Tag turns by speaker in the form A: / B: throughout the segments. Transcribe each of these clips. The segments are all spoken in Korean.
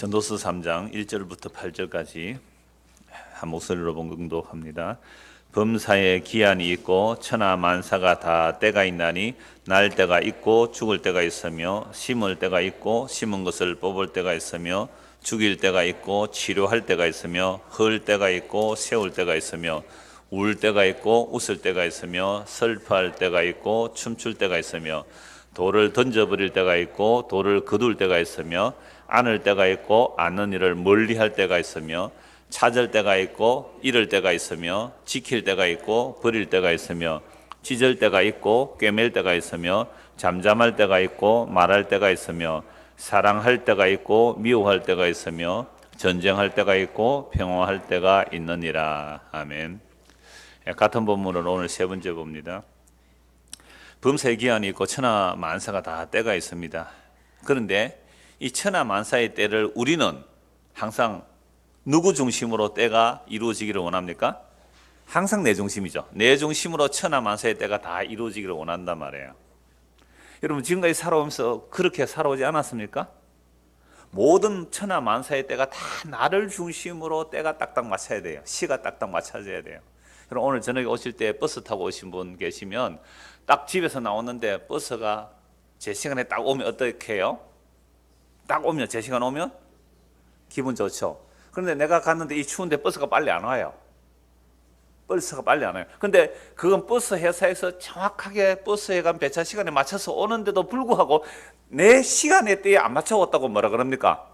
A: 전도서 3장 1절부터 8절까지 한 목소리로 봉독합니다. 범사에 기한이 있고 천하 만사가 다 때가 있나니 날 때가 있고 죽을 때가 있으며 심을 때가 있고 심은 것을 뽑을 때가 있으며 죽일 때가 있고 치료할 때가 있으며 헐 때가 있고 세울 때가 있으며 울 때가 있고 웃을 때가 있으며 슬퍼할 때가 있고 춤출 때가 있으며 돌을 던져버릴 때가 있고 돌을 거둘 때가 있으며 안을 때가 있고 안는 일을 멀리할 때가 있으며 찾을 때가 있고 잃을 때가 있으며 지킬 때가 있고 버릴 때가 있으며 찢을 때가 있고 꿰맬 때가 있으며 잠잠할 때가 있고 말할 때가 있으며 사랑할 때가 있고 미워할 때가 있으며 전쟁할 때가 있고 평화할 때가 있느니라. 아멘. 같은 본문을 오늘 세 번째 봅니다. 범사에 기한이 있고 천하 만사가 다 때가 있습니다. 그런데 이 천하 만사의 때를 우리는 항상 누구 중심으로 때가 이루어지기를 원합니까? 항상 내 중심이죠. 내 중심으로 천하 만사의 때가 다 이루어지기를 원한단 말이에요. 여러분 지금까지 살아오면서 그렇게 살아오지 않았습니까? 모든 천하 만사의 때가 다 나를 중심으로 때가 딱딱 맞춰야 돼요. 시가 딱딱 맞춰져야 돼요. 여러분 오늘 저녁에 오실 때 버스 타고 오신 분 계시면 딱 집에서 나오는데 버스가 제 시간에 딱 오면 어떻게 해요? 딱 오면 제 시간 오면 기분 좋죠. 그런데 내가 갔는데 이 추운데 버스가 빨리 안 와요. 버스가 빨리 안 와요. 근데 그건 버스 회사에서 정확하게 버스에 간 배차 시간에 맞춰서 오는데도 불구하고 내 시간에 때에 안 맞춰 왔다고 뭐라 그럽니까?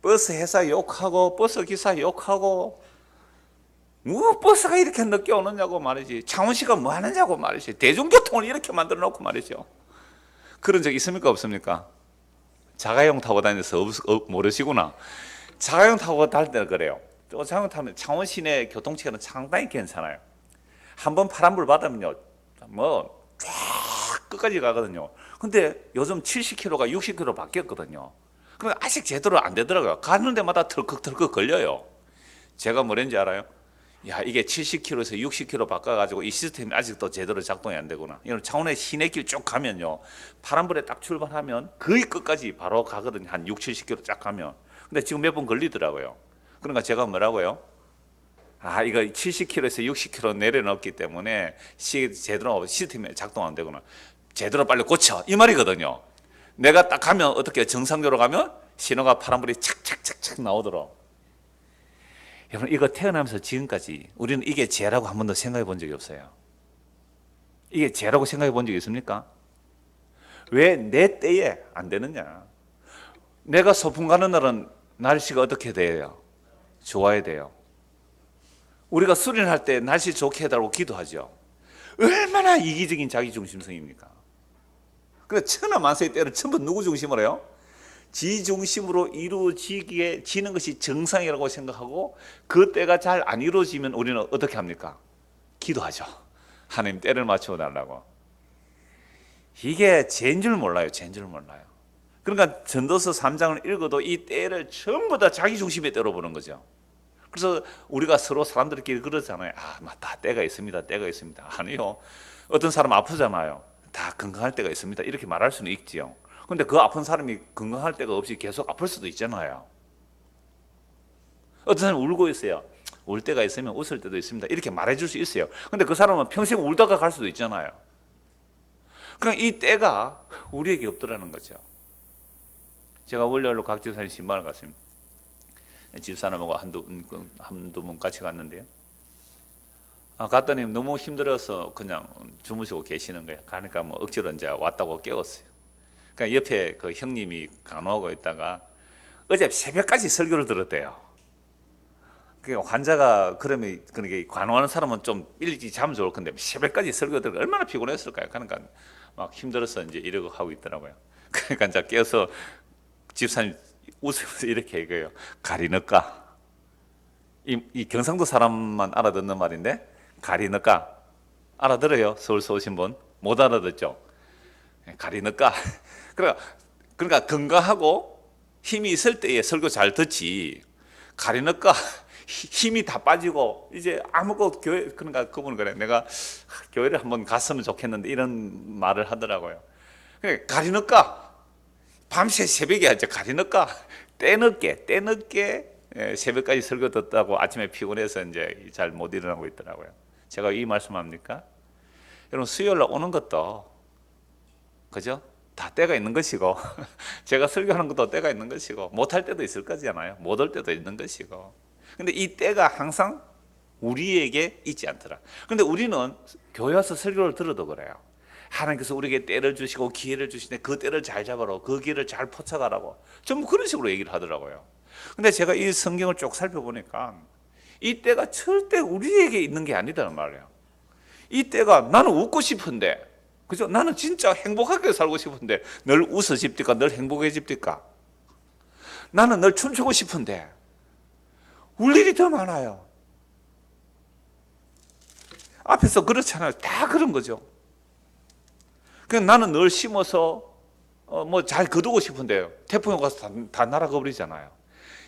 A: 버스 회사 욕하고 버스 기사 욕하고 버스가 이렇게 늦게 오느냐고 말이지. 창원시가 뭐 하느냐고 말이지. 대중교통을 이렇게 만들어 놓고 말이죠. 그런 적 있습니까 없습니까? 자가용 타고 다녀서 모르시구나. 자가용 타고 다닐 때는 그래요. 자가용 타면 창원 시내 교통체계는 상당히 괜찮아요. 한번 파란불 받으면요, 뭐 쫙 끝까지 가거든요. 근데 요즘 70km가 60km 바뀌었거든요. 그런데 아직 제대로 안 되더라고요. 가는 데마다 덜컥덜컥 걸려요. 제가 뭐랬는지 알아요? 야, 이게 70km에서 60km 바꿔가지고 이 시스템이 아직도 제대로 작동이 안 되구나. 이런 창원의 시내길 쭉 가면요, 파란불에 딱 출발하면 거의 끝까지 바로 가거든요. 한 6, 70km 쫙 가면. 근데 지금 몇 번 걸리더라고요. 그러니까 제가 뭐라고요? 아, 이거 70km에서 60km 내려놓기 때문에 제대로 시스템이 작동 안 되구나. 제대로 빨리 고쳐. 이 말이거든요. 내가 딱 가면 어떻게 정상적으로 가면 신호가 파란불이 착착착착 나오도록. 여러분 이거 태어나면서 지금까지 우리는 이게 죄라고 한 번도 생각해 본 적이 없어요. 이게 죄라고 생각해 본 적이 있습니까? 왜 내 때에 안 되느냐? 내가 소풍 가는 날은 날씨가 어떻게 돼요? 좋아야 돼요. 우리가 수련할 때 날씨 좋게 해달라고 기도하죠. 얼마나 이기적인 자기중심성입니까? 그래서 천하만사의 때를 전부 누구 중심으로 해요? 지 중심으로 이루어지는 것이 정상이라고 생각하고 그 때가 잘 안 이루어지면 우리는 어떻게 합니까? 기도하죠. 하나님 때를 맞춰 달라고. 이게 죄인 줄 몰라요. 죄인 줄 몰라요. 그러니까 전도서 3장을 읽어도 이 때를 전부 다 자기 중심의 때로 보는 거죠. 그래서 우리가 서로 사람들끼리 그러잖아요. 아, 맞다. 때가 있습니다. 때가 있습니다. 아니요. 어떤 사람 아프잖아요. 다 건강할 때가 있습니다. 이렇게 말할 수는 있지요. 근데 그 아픈 사람이 건강할 때가 없이 계속 아플 수도 있잖아요. 어떤 사람이 울고 있어요. 울 때가 있으면 웃을 때도 있습니다. 이렇게 말해줄 수 있어요. 근데 그 사람은 평생 울다가 갈 수도 있잖아요. 그러니까 이 때가 우리에게 없더라는 거죠. 제가 월요일로 각 집사님 신방을 갔습니다. 집사람하고 한두 분 같이 갔는데요. 갔더니 너무 힘들어서 그냥 주무시고 계시는 거예요. 그러니까 뭐 억지로 이제 왔다고 깨웠어요. 그러니까 옆에 그 형님이 간호하고 있다가 어제 새벽까지 설교를 들었대요. 그러니까 환자가 그러면 간호하는 사람은 좀 일찍 자면 좋을 건데 새벽까지 설교 들으니까 얼마나 피곤했을까요? 그러니까 막 힘들어서 이제 이러고 하고 있더라고요. 그러니까 이제 깨어서 집사님 웃으면서 이렇게 얘기해요. 가리 넣을까? 이 경상도 사람만 알아듣는 말인데 가리 넣을까? 알아들어요? 서울서 오신 분? 못 알아듣죠? 가리 넣을까? 그러니까 건강하고 힘이 있을 때에 설교 잘 듣지. 가리 넣을까? 힘이 다 빠지고 이제 아무것도 교회, 그러니까 그분은 그래. 내가 교회를 한번 갔으면 좋겠는데 이런 말을 하더라고요. 가리 넣을까? 밤새 새벽에 이제 가리 넣을까? 때늦게 새벽까지 설교 듣다고 아침에 피곤해서 이제 잘 못 일어나고 있더라고요. 제가 이 말씀합니까? 여러분 수요일 날 오는 것도 그죠? 다 때가 있는 것이고 제가 설교하는 것도 때가 있는 것이고 못할 때도 있을 거잖아요. 못 올 때도 있는 것이고. 근데 이 때가 항상 우리에게 있지 않더라. 근데 우리는 교회 와서 설교를 들어도 그래요. 하나님께서 우리에게 때를 주시고 기회를 주시는데 그 때를 잘 잡아라, 그 기회를 잘 포착하라고 전부 그런 식으로 얘기를 하더라고요. 근데 제가 이 성경을 쭉 살펴보니까 이 때가 절대 우리에게 있는 게 아니다는 말이에요. 이 때가 나는 웃고 싶은데, 그죠? 나는 진짜 행복하게 살고 싶은데 늘 웃어집니까? 늘 행복해집니까? 나는 늘 춤추고 싶은데 울 일이 더 많아요. 앞에서 그렇잖아요. 다 그런 거죠. 그냥 나는 늘 심어서 뭐 잘 거두고 싶은데 태풍이 가서 다 날아가 버리잖아요.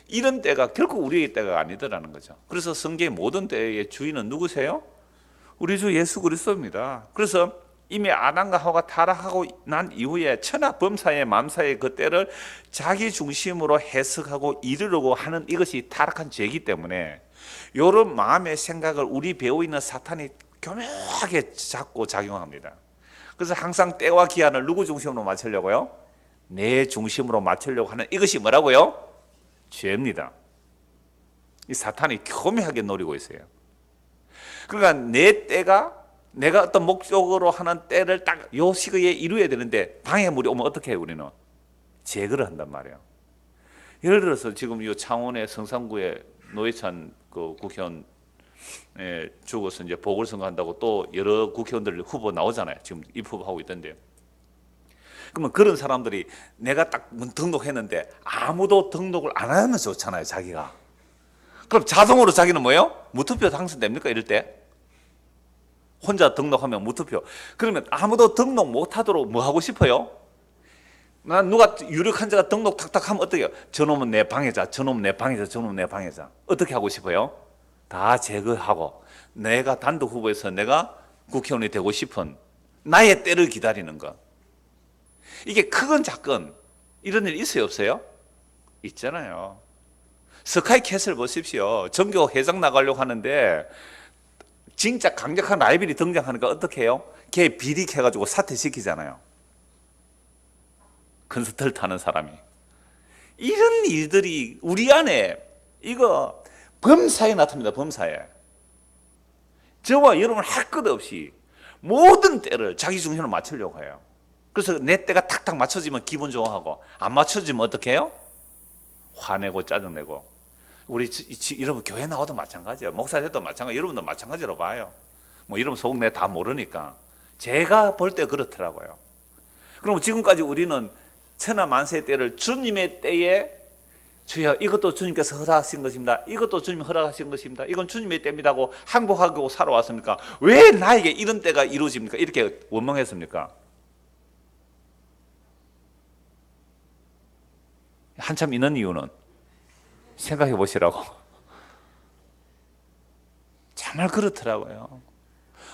A: 이런 때가 결코 우리의 때가 아니더라는 거죠. 그래서 성경의 모든 때의 주인은 누구세요? 우리 주 예수 그리스도입니다. 그래서 이미 아담과 하와가 타락하고 난 이후에 천하 범사의 맘사의 그 때를 자기 중심으로 해석하고 이르려고 하는 이것이 타락한 죄이기 때문에 이런 마음의 생각을 우리 배우 있는 사탄이 교묘하게 잡고 작용합니다. 그래서 항상 때와 기한을 누구 중심으로 맞추려고요? 내 중심으로 맞추려고 하는 이것이 뭐라고요? 죄입니다. 이 사탄이 교묘하게 노리고 있어요. 그러니까 내 때가 내가 어떤 목적으로 하는 때를 딱 요 시기에 이루어야 되는데 방해물이 오면 어떻게 해요? 우리는 제거를 한단 말이에요. 예를 들어서 지금 이 창원의 성산구에 노회찬 그 국회의원 죽어서 이제 보궐선거 한다고 또 여러 국회의원들 후보 나오잖아요. 지금 입후보하고 있던데. 그러면 그런 사람들이 내가 딱 등록했는데 아무도 등록을 안 하면 좋잖아요, 자기가. 그럼 자동으로 자기는 뭐예요? 무투표 당선됩니까? 이럴 때? 혼자 등록하면 무투표. 그러면 아무도 등록 못 하도록 뭐 하고 싶어요? 난 누가 유력한 자가 등록 탁탁 하면 어떻게 해요? 저놈은 내 방해자, 저놈은 내 방해자, 저놈은 내 방해자. 어떻게 하고 싶어요? 다 제거하고 내가 단독 후보에서 내가 국회의원이 되고 싶은 나의 때를 기다리는 것. 이게 크건 작건 이런 일 있어요, 없어요? 있잖아요. 스카이캐슬 보십시오. 전교 회장 나가려고 하는데 진짜 강력한 라이벌이 등장하니까 어떻게 해요? 걔 비리해가지고 사퇴시키잖아요. 컨스트를 타는 사람이. 이런 일들이 우리 안에 이거 범사에 나타납니다. 범사에. 저와 여러분 할 것 없이 모든 때를 자기 중심으로 맞추려고 해요. 그래서 내 때가 탁탁 맞춰지면 기분 좋아하고 안 맞춰지면 어떻게 해요? 화내고 짜증내고. 우리 여러분 교회 나와도 마찬가지예요. 목사 돼도 마찬가지. 여러분도 마찬가지로 봐요. 뭐 이러면 속 내 다 모르니까. 제가 볼 때 그렇더라고요. 그럼 지금까지 우리는 천하 만세의 때를 주님의 때에 주여 이것도 주님께서 허락하신 것입니다. 이것도 주님 허락하신 것입니다. 이건 주님의 때입니다 하고 항복하고 살아왔습니까? 왜 나에게 이런 때가 이루어집니까? 이렇게 원망했습니까? 한참 있는 이유는 생각해 보시라고. 정말 그렇더라고요.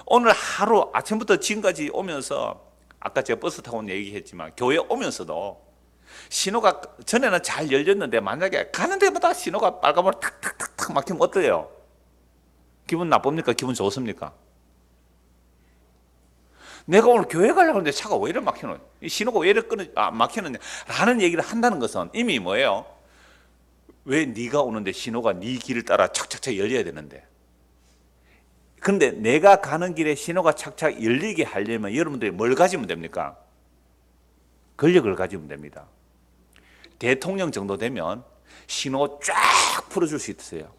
A: 오늘 하루 아침부터 지금까지 오면서 아까 제가 버스 타고 온 얘기했지만 교회 오면서도 신호가 전에는 잘 열렸는데 만약에 가는 데마다 신호가 빨간불 탁탁탁탁 막히면 어때요? 기분 나쁩니까? 기분 좋습니까? 내가 오늘 교회 가려고 하는데 차가 왜 이래 막히노? 이 신호가 왜 이래 막히느냐? 라는 얘기를 한다는 것은 이미 뭐예요? 왜 네가 오는데 신호가 네 길을 따라 착착착 열려야 되는데. 그런데 내가 가는 길에 신호가 착착 열리게 하려면 여러분들이 뭘 가지면 됩니까? 권력을 가지면 됩니다. 대통령 정도 되면 신호 쫙 풀어줄 수 있어요.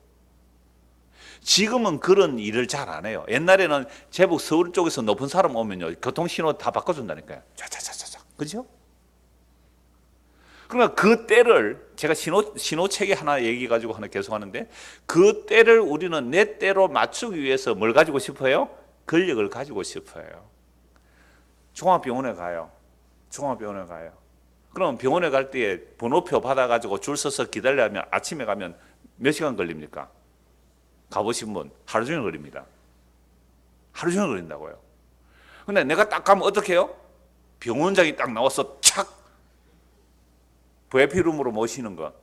A: 지금은 그런 일을 잘 안 해요. 옛날에는 제복 서울 쪽에서 높은 사람 오면요 교통신호 다 바꿔준다니까요. 자자자자자, 그죠? 그러니까 그 때를 제가 신호체계 하나 얘기 가지고 하나 계속 하는데 그 때를 우리는 내 때로 맞추기 위해서 뭘 가지고 싶어요? 권력을 가지고 싶어요. 종합병원에 가요. 종합병원에 가요. 그럼 병원에 갈 때 번호표 받아가지고 줄 서서 기다리려면 아침에 가면 몇 시간 걸립니까? 가보신 분 하루 종일 걸립니다. 하루 종일 걸린다고요. 근데 내가 딱 가면 어떻게 해요? 병원장이 딱 나와서 착 VIP룸으로 모시는 것.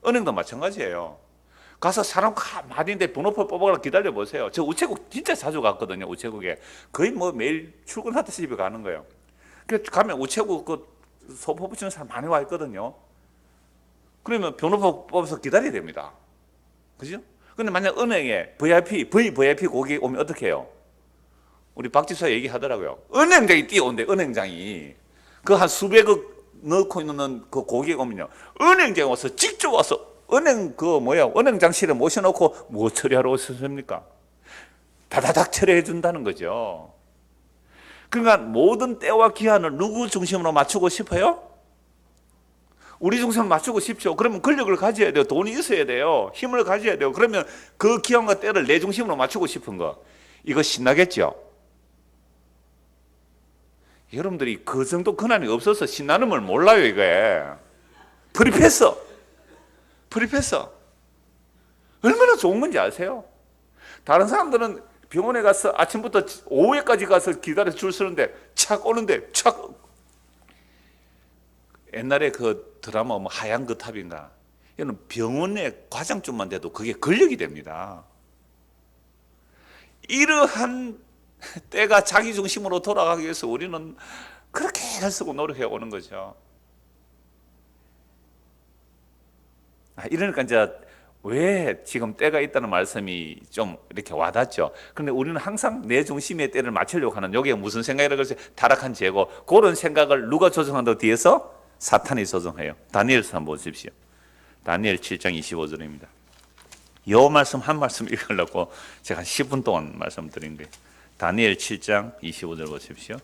A: 은행도 마찬가지예요. 가서 사람 많은데 번호표 뽑아라 기다려 보세요. 저 우체국 진짜 자주 갔거든요. 우체국에 거의 뭐 매일 출근하듯이 집에 가는 거예요. 그 가면 우체국 그 소포 붙이는 사람 많이 와 있거든요. 그러면 번호표 뽑아서 기다려야 됩니다. 그죠? 근데 만약 은행에 VIP 고객이 오면 어떻게 해요? 우리 박 지사 얘기하더라고요. 은행장이 뛰어온대, 은행장이. 그 한 수백억 넣고 있는 그 고객이 오면요. 은행장에 와서 직접 와서 은행장실에 모셔놓고 뭐 처리하러 오셨습니까? 다다닥 처리해 준다는 거죠. 그러니까 모든 때와 기한을 누구 중심으로 맞추고 싶어요? 우리 중심으로 맞추고 싶죠. 그러면 권력을 가져야 돼요. 돈이 있어야 돼요. 힘을 가져야 돼요. 그러면 그 기한과 때를 내 중심으로 맞추고 싶은 거. 이거 신나겠죠? 여러분들이 그 정도 권한이 없어서 신나는 걸 몰라요, 이게. 프리패서. 얼마나 좋은 건지 아세요? 다른 사람들은 병원에 가서 아침부터 오후에까지 가서 기다려 줄 서는데 착 오는데 착. 옛날에 그 드라마 뭐 하얀 그 탑인가. 이거는 병원의 과장쯤만 돼도 그게 권력이 됩니다. 이러한 때가 자기 중심으로 돌아가기 위해서 우리는 그렇게 애쓰고 노력해 오는 거죠. 이러니까 이제 왜 지금 때가 있다는 말씀이 좀 이렇게 와닿죠. 그런데 우리는 항상 내 중심의 때를 맞추려고 하는, 여기에 무슨 생각이라고 해서 타락한 죄고, 그런 생각을 누가 조정한다고? 뒤에서 사탄이 조정해요. 다니엘서 한번 보십시오. 다니엘 7장 25절입니다. 이 말씀 한 말씀 읽으려고 제가 한 10분 동안 말씀드린 거예요. 다니엘 7장 25절 보십시오.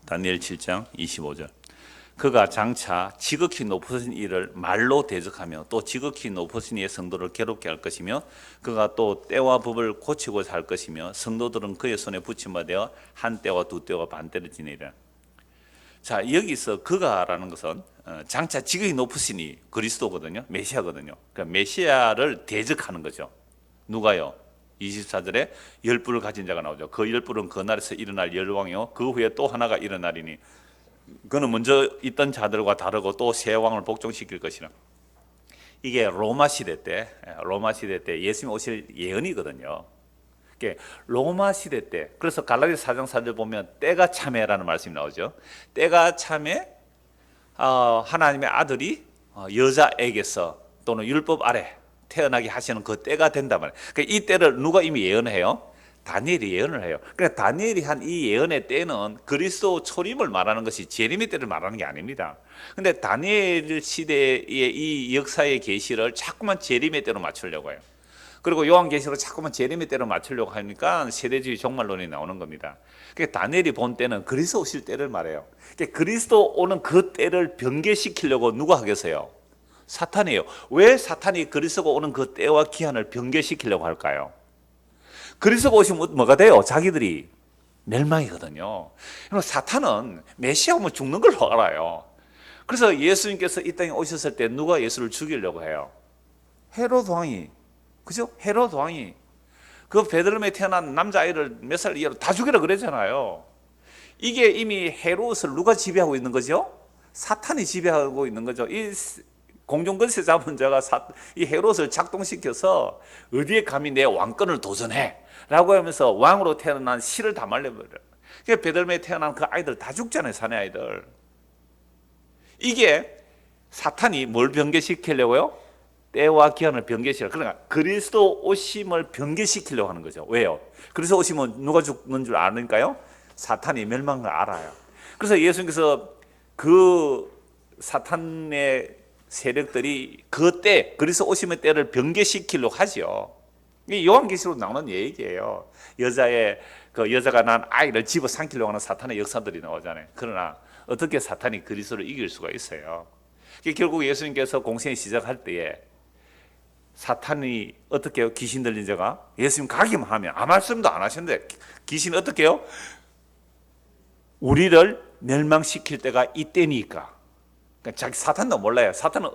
A: 다니엘 7장 25절. 그가 장차 지극히 높으신 이를 말로 대적하며 또 지극히 높으신 이의 성도를 괴롭게 할 것이며 그가 또 때와 법을 고치고자 할 것이며 성도들은 그의 손에 붙임받아 한 때와 두 때와 반 때를 지내리라. 자, 여기서 그가라는 것은 장차 지극히 높으신 이 그리스도거든요. 메시아거든요. 그러니까 메시아를 대적하는 거죠. 누가요? 24절에 열불을 가진 자가 나오죠. 그 열불은 그 날에서 일어날 열왕이요 그 후에 또 하나가 일어나리니 그는 먼저 있던 자들과 다르고 또 새 왕을 복종시킬 것이라. 이게 로마 시대 때 예수님 오실 예언이거든요. 로마 시대 때, 그래서 갈라디아서 4장 4절 보면 때가 참해라는 말씀이 나오죠. 때가 참해, 하나님의 아들이 여자에게서 또는 율법 아래 태어나게 하시는 그 때가 된단 말이에요. 그러니까 이 때를 누가 이미 예언해요? 다니엘이 예언을 해요. 그러니까 다니엘이 한 이 예언의 때는 그리스도 초림을 말하는 것이 재림의 때를 말하는 게 아닙니다. 근데 다니엘 시대의 이 역사의 계시를 자꾸만 재림의 때로 맞추려고 해요. 그리고 요한계시로 자꾸만 재림의 때로 맞추려고 하니까 세대주의 종말론이 나오는 겁니다. 그러니까 다니엘이 본 때는 그리스도 오실 때를 말해요. 그러니까 그리스도 오는 그 때를 변개시키려고 누가 하겠어요? 사탄이에요. 왜 사탄이 그리스도가 오는 그 때와 기한을 변개시키려고 할까요? 그리스도가 오시면 뭐가 돼요? 자기들이 멸망이거든요. 사탄은 메시아 오면 죽는 걸 알아요. 그래서 예수님께서 이 땅에 오셨을 때 누가 예수를 죽이려고 해요? 헤롯 왕이. 그죠? 헤롯 왕이 그 베들레헴에 태어난 남자아이를 몇 살 이하로 다 죽이라 그랬잖아요. 이게 이미 헤롯을 누가 지배하고 있는 거죠? 사탄이 지배하고 있는 거죠. 이 공중권세 잡은 자가 이 헤롯을 작동시켜서 어디에 감히 내 왕권을 도전해 라고 하면서 왕으로 태어난 씨를 다 말려버려요. 그러니까 베들레헴에 태어난 그 아이들 다 죽잖아요. 사내 아이들. 이게 사탄이 뭘 변개시키려고요? 때와 기한을 변개시키려. 그러니까 그리스도 오심을 변개시키려고 하는 거죠. 왜요? 그리스도 오시면 누가 죽는 줄 아니까요? 사탄이 멸망을 알아요. 그래서 예수님께서 그 사탄의 세력들이 그 때, 그리스도 오심의 때를 변개시키려고 하죠. 이게 요한계시로 나오는 얘기예요. 여자가 난 아이를 집어삼키려고 하는 사탄의 역사들이 나오잖아요. 그러나 어떻게 사탄이 그리스도를 이길 수가 있어요? 결국 예수님께서 공생이 시작할 때에 사탄이 어떻게 해요? 귀신 들린 자가 예수님 가기만 하면 아무 말씀도 안 하셨는데 귀신이 어떻게 해요? 우리를 멸망시킬 때가 이때니까. 그러니까 자기 사탄도 몰라요. 사탄은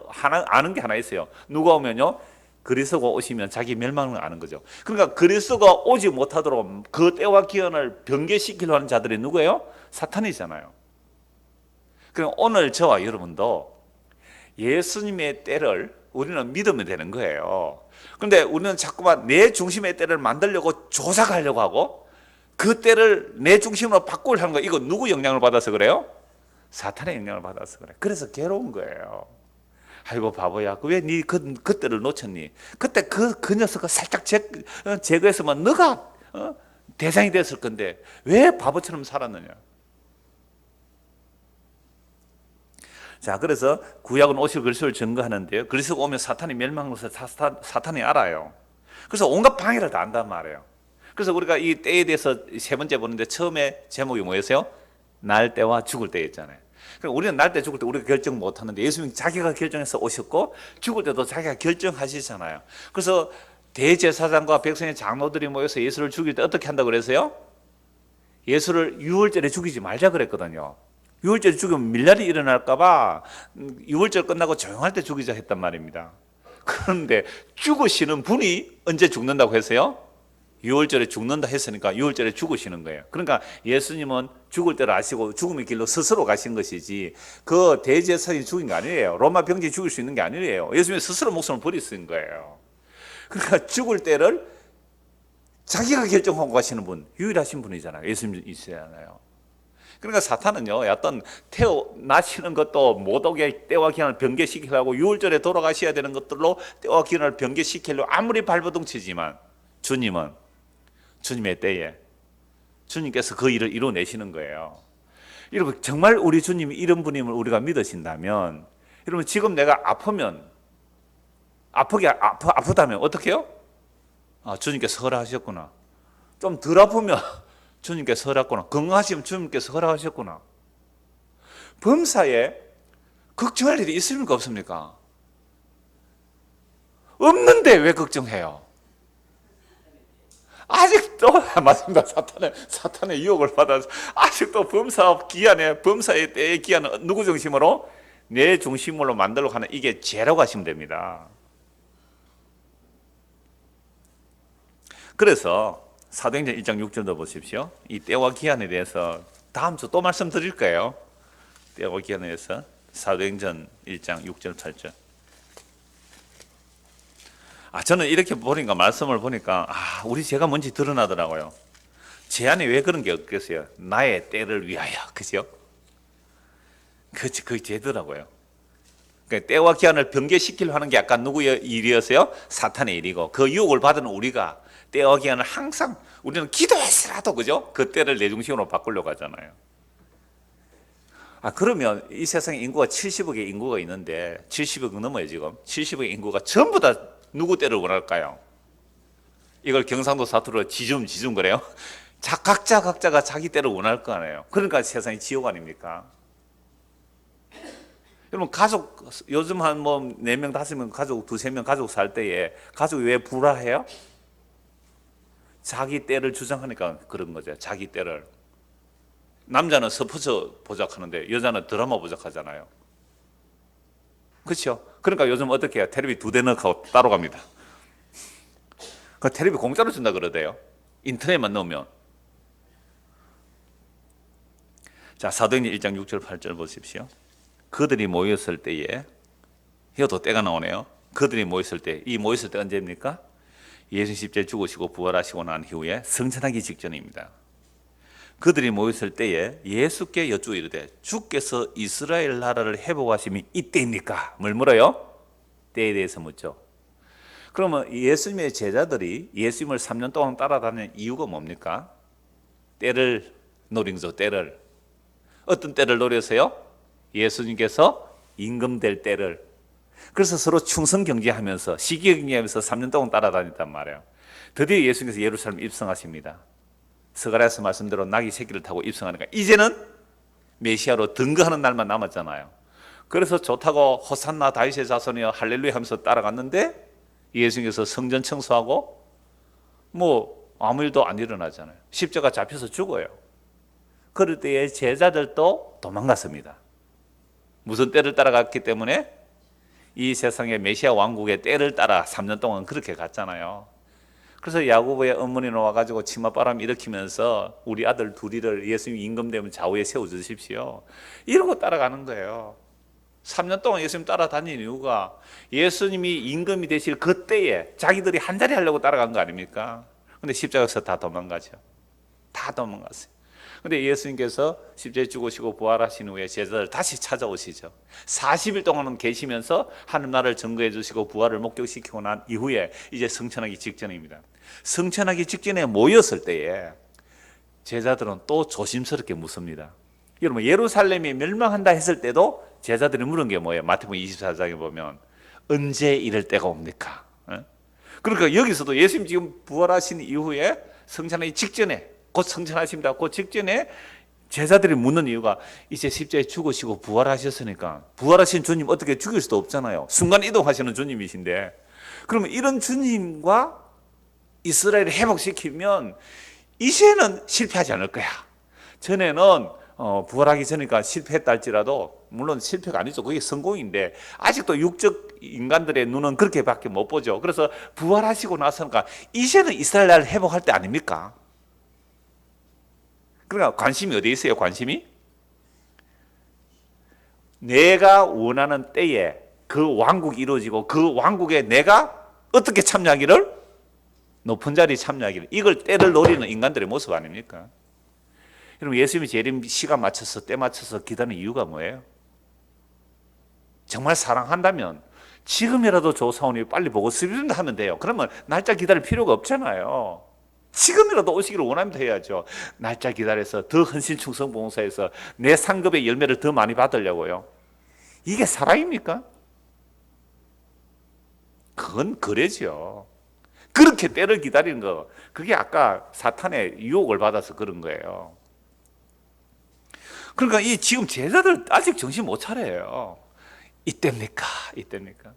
A: 아는 게 하나 있어요. 누가 오면요? 그리스도가 오시면 자기 멸망을 아는 거죠. 그러니까 그리스도가 오지 못하도록 그 때와 기한을 변개시키려 하는 자들이 누구예요? 사탄이잖아요. 그럼 오늘 저와 여러분도 예수님의 때를 우리는 믿으면 되는 거예요. 그런데 우리는 자꾸만 내 중심의 때를 만들려고 조작하려고 하고 그 때를 내 중심으로 바꾸려고 하는 거, 이거 누구 영향을 받아서 그래요? 사탄의 영향을 받아서 그래. 그래서 괴로운 거예요. 아이고 바보야, 왜 네 그때를 놓쳤니? 그때 그 녀석을 살짝 제거했으면 너가 대상이 됐을 건데 왜 바보처럼 살았느냐? 자, 그래서 구약은 오실 그리스도를 증거하는데요, 그리스도가 오면 사탄이 멸망한 것을 사탄이 알아요. 그래서 온갖 방해를 다 한단 말이에요. 그래서 우리가 이 때에 대해서 세 번째 보는데 처음에 제목이 뭐였어요? 날 때와 죽을 때였잖아요. 그러니까 우리는 날 때 죽을 때 우리가 결정 못 하는데 예수님이 자기가 결정해서 오셨고 죽을 때도 자기가 결정하시잖아요. 그래서 대제사장과 백성의 장로들이 모여서 예수를 죽일 때 어떻게 한다고 그랬어요? 예수를 유월절에 죽이지 말자 그랬거든요. 유월절에 죽으면 밀란이 일어날까 봐 유월절 끝나고 조용할 때 죽이자 했단 말입니다. 그런데 죽으시는 분이 언제 죽는다고 했어요? 유월절에 죽는다 했으니까 유월절에 죽으시는 거예요. 그러니까 예수님은 죽을 때를 아시고 죽음의 길로 스스로 가신 것이지 그 대제사장이 죽인 게 아니에요. 로마 병정이 죽일 수 있는 게 아니에요. 예수님이 스스로 목숨을 버리신 거예요. 그러니까 죽을 때를 자기가 결정하고 가시는 분, 유일하신 분이잖아요. 예수님이시잖아요. 그러니까 사탄은요, 어떤 태어나시는 것도 못 오게 때와 기한을 변개시키려고 유월절에 돌아가셔야 되는 것들로 때와 기한을 변개시키려고 아무리 발버둥 치지만 주님의 때에 주님께서 그 일을 이루어내시는 거예요. 여러분, 정말 우리 주님이 이런 분임을 우리가 믿으신다면, 여러분 지금 내가 아프면 아프다면 어떻게 해요? 주님께서 허락하셨구나. 좀 덜 아프면 주님께서 허락하셨구나. 건강하시면 주님께서 허락하셨구나. 범사에 걱정할 일이 있습니까 없습니까? 없는데 왜 걱정해요? 아직도 맞습니다. 사탄의 유혹을 받아서 아직도 범사의 때의 기한은 누구 중심으로? 내 중심으로 만들려고 하는, 이게 죄라고 하시면 됩니다. 그래서 사도행전 1장 6절도 보십시오. 이 때와 기한에 대해서 다음 주 또 말씀드릴 거예요. 때와 기한에 대해서 사도행전 1장 6절 8절. 저는 이렇게 보니까, 말씀을 보니까 우리 죄가 뭔지 드러나더라고요. 제 안에 왜 그런 게 없겠어요? 나의 때를 위하여, 그죠? 그게 죄더라고요. 그러니까 때와 기한을 변개시키려 하는 게 아까 누구의 일이었어요? 사탄의 일이고, 그 유혹을 받은 우리가 때와 기한을 항상 우리는 기도해서라도, 그죠? 그 때를 내 중심으로 바꾸려고 하잖아요. 그러면 이 세상에 인구가 70억의 인구가 있는데 70억 넘어요 지금. 70억의 인구가 전부 다 누구 때를 원할까요? 이걸 경상도 사투리로 지줌 그래요. 각자가 자기 때를 원할 거 아니에요. 그러니까 세상이 지옥 아닙니까? 여러분, 가족 요즘 한 4명 5명 가족, 2-3명 가족 살 때에 가족이 왜 불화해요? 자기 때를 주장하니까 그런 거죠. 자기 때를. 남자는 스포츠 보작하는데 여자는 드라마 보작하잖아요. 그렇죠? 그러니까 요즘 어떻게 해요? 텔레비 2대 넣고 따로 갑니다. 그 텔레비 공짜로 준다 그러대요. 인터넷만 넣으면. 자, 사도행전 1장 6절 8절 보십시오. 그들이 모였을 때에, 이것도 때가 나오네요. 그들이 모였을 때, 이 모였을 때 언제입니까? 예수 십자가에 죽으시고 부활하시고 난 이후에 성천하기 직전입니다. 그들이 모였을 때에 예수께 여쭈어 이르되 주께서 이스라엘 나라를 회복하심이 이때입니까? 뭘 물어요? 때에 대해서 묻죠. 그러면 예수님의 제자들이 예수님을 3년 동안 따라다니는 이유가 뭡니까? 때를 노린 거죠. 때를. 어떤 때를 노려서요? 예수님께서 임금될 때를. 그래서 서로 충성 경제하면서 시기 경제하면서 3년 동안 따라다녔단 말이에요. 드디어 예수님께서 예루살렘 입성하십니다. 스가랴서 말씀대로 나귀 새끼를 타고 입성하니까 이제는 메시아로 등거하는 날만 남았잖아요. 그래서 좋다고 호산나 다윗의 자손이여 할렐루야 하면서 따라갔는데 예수님께서 성전 청소하고 아무 일도 안 일어나잖아요. 십자가 잡혀서 죽어요. 그럴 때에 제자들도 도망갔습니다. 무슨 때를 따라갔기 때문에? 이 세상의 메시아 왕국의 때를 따라 3년 동안 그렇게 갔잖아요. 그래서 야고보의 어머니는 와가지고 치맛바람 일으키면서 우리 아들 둘이를 예수님 임금되면 좌우에 세워주십시오, 이러고 따라가는 거예요. 3년 동안 예수님 따라다닌 이유가 예수님이 임금이 되실 그때에 자기들이 한 자리 하려고 따라간 거 아닙니까? 근데 십자가에서 다 도망가죠. 다 도망갔어요. 근데 예수님께서 십자가에 죽으시고 부활하신 후에 제자들 다시 찾아오시죠. 40일 동안은 계시면서 하늘 나라를 증거해 주시고 부활을 목격시키고 난 이후에 이제 승천하기 직전입니다. 승천하기 직전에 모였을 때에 제자들은 또 조심스럽게 묻습니다. 여러분, 예루살렘이 멸망한다 했을 때도 제자들이 물은 게 뭐예요? 마태복음 24장에 보면 언제 이럴 때가 옵니까? 그러니까 여기서도 예수님 지금 부활하신 이후에 승천하기 직전에, 곧 승천하십니다, 그 직전에 제자들이 묻는 이유가 이제 십자가에 죽으시고 부활하셨으니까 부활하신 주님 어떻게 죽일 수도 없잖아요. 순간 이동하시는 주님이신데, 그러면 이런 주님과 이스라엘을 회복시키면 이제는 실패하지 않을 거야. 전에는 부활하기 전이니까 실패했다 할지라도, 물론 실패가 아니죠, 그게 성공인데 아직도 육적 인간들의 눈은 그렇게밖에 못 보죠. 그래서 부활하시고 나서니까 이제는 이스라엘 나라를 회복할 때 아닙니까? 그러니까 관심이 어디에 있어요? 관심이 내가 원하는 때에 그 왕국이 이루어지고 그 왕국에 내가 어떻게 참여하기를, 높은 자리에 참여하기를, 이걸 때를 노리는 인간들의 모습 아닙니까? 여러분, 예수님이 재림 시간 맞춰서 때 맞춰서 기다리는 이유가 뭐예요? 정말 사랑한다면 지금이라도 조사원이 빨리 보고 스리른다 하면 돼요. 그러면 날짜 기다릴 필요가 없잖아요. 지금이라도 오시기를 원하면 해야죠. 날짜 기다려서 더 헌신 충성 봉사해서 내 상급의 열매를 더 많이 받으려고요. 이게 사랑입니까? 그건 거래죠. 그렇게 때를 기다리는 거, 그게 아까 사탄의 유혹을 받아서 그런 거예요. 그러니까 이 지금 제자들 아직 정신 못 차려요. 이때입니까? 이때입니까?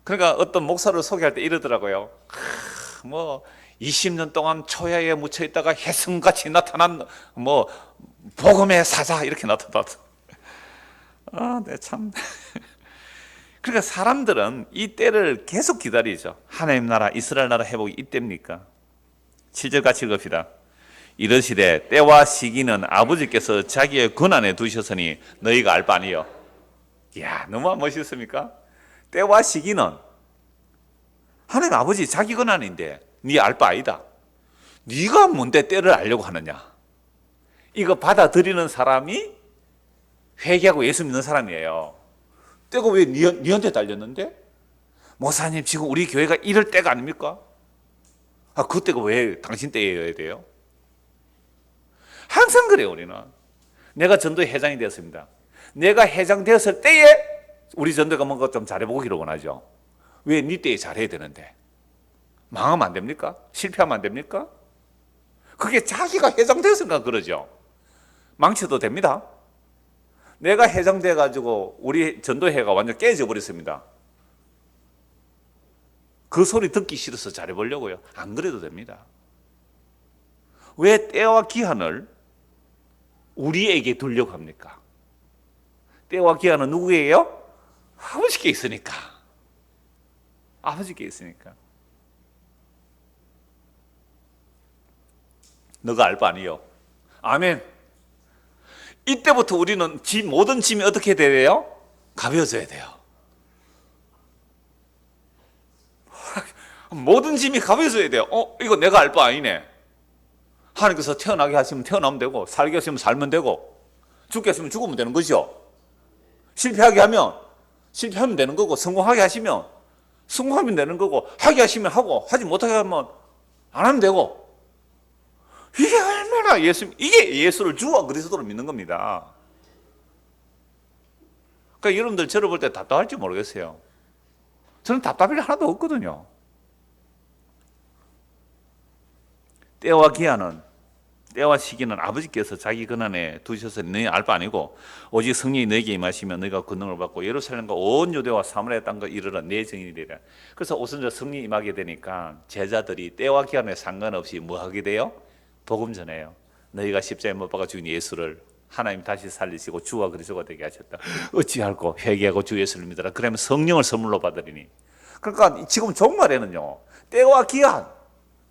A: 그러니까 어떤 목사를 소개할 때 이러더라고요. 뭐 20년 동안 초야에 묻혀 있다가 혜성같이 나타난 뭐 복음의 사자, 이렇게 나타났다. 네, 참. 그러니까 사람들은 이 때를 계속 기다리죠. 하나님 나라, 이스라엘 나라 회복이 이때입니까? 7절 같이 읽읍시다. 이르시되 때와 시기는 아버지께서 자기의 권한에 두셨으니 너희가 알 바 아니요. 이야, 너무 멋있습니까? 때와 시기는 하나님 아버지 자기 권한인데 네 알 바 아니다. 네가 뭔데 때를 알려고 하느냐? 이거 받아들이는 사람이 회개하고 예수 믿는 사람이에요. 때가 왜 니한테 달렸는데? 목사님, 지금 우리 교회가 이럴 때가 아닙니까? 그 때가 왜 당신 때여야 돼요? 항상 그래요. 우리는 내가 전도회 회장이 되었습니다. 내가 회장 되었을 때에 우리 전도가 뭔가 좀 잘해보기를 원하죠. 왜 네 때에 잘해야 되는데? 망하면 안 됩니까? 실패하면 안 됩니까? 그게 자기가 회장 되었으니까 그러죠. 망쳐도 됩니다. 내가 회장 돼가지고 우리 전도회가 완전 깨져 버렸습니다. 그 소리 듣기 싫어서 잘해보려고요? 안 그래도 됩니다. 왜 때와 기한을 우리에게 두려고 합니까? 때와 기한은 누구예요? 아버지께 있으니까. 아버지께 있으니까. 너가 알 바 아니요. 아멘. 이때부터 우리는 모든 짐이 어떻게 돼요? 가벼워져야 돼요. 모든 짐이 가벼워져야 돼요. 이거 내가 알 바 아니네. 하나님께서 태어나게 하시면 태어나면 되고, 살게 하시면 살면 되고, 죽게 하시면 죽으면 되는 거죠. 실패하게 하면 실패하면 되는 거고, 성공하게 하시면 성공하면 되는 거고, 하게 하시면 하고, 하지 못하게 하면 안 하면 되고. 이게 얼마나 이게 예수를 주와 그리스도로 믿는 겁니다. 그러니까 여러분들 저를 볼 때 답답할지 모르겠어요. 저는 답답할 일 하나도 없거든요. 때와 기한은, 때와 시기는 아버지께서 자기 권한에 두셔서 너희 알 바 아니고, 오직 성령이 너에게 임하시면 너희가 권능을 받고 예루살렘과 온 유대와 사마리아 땅과 이르러 내 증인이 되리라. 그래서 우선 성령이 임하게 되니까 제자들이 때와 기한에 상관없이 뭐 하게 돼요? 복음 전해요. 너희가 십자가에 못 박아 죽인 예수를 하나님 다시 살리시고 주와 그리스도가 되게 하셨다. 어찌할꼬 회개하고 주 예수를 믿어라. 그러면 성령을 선물로 받으리니. 그러니까 지금 종말에는요, 때와 기한,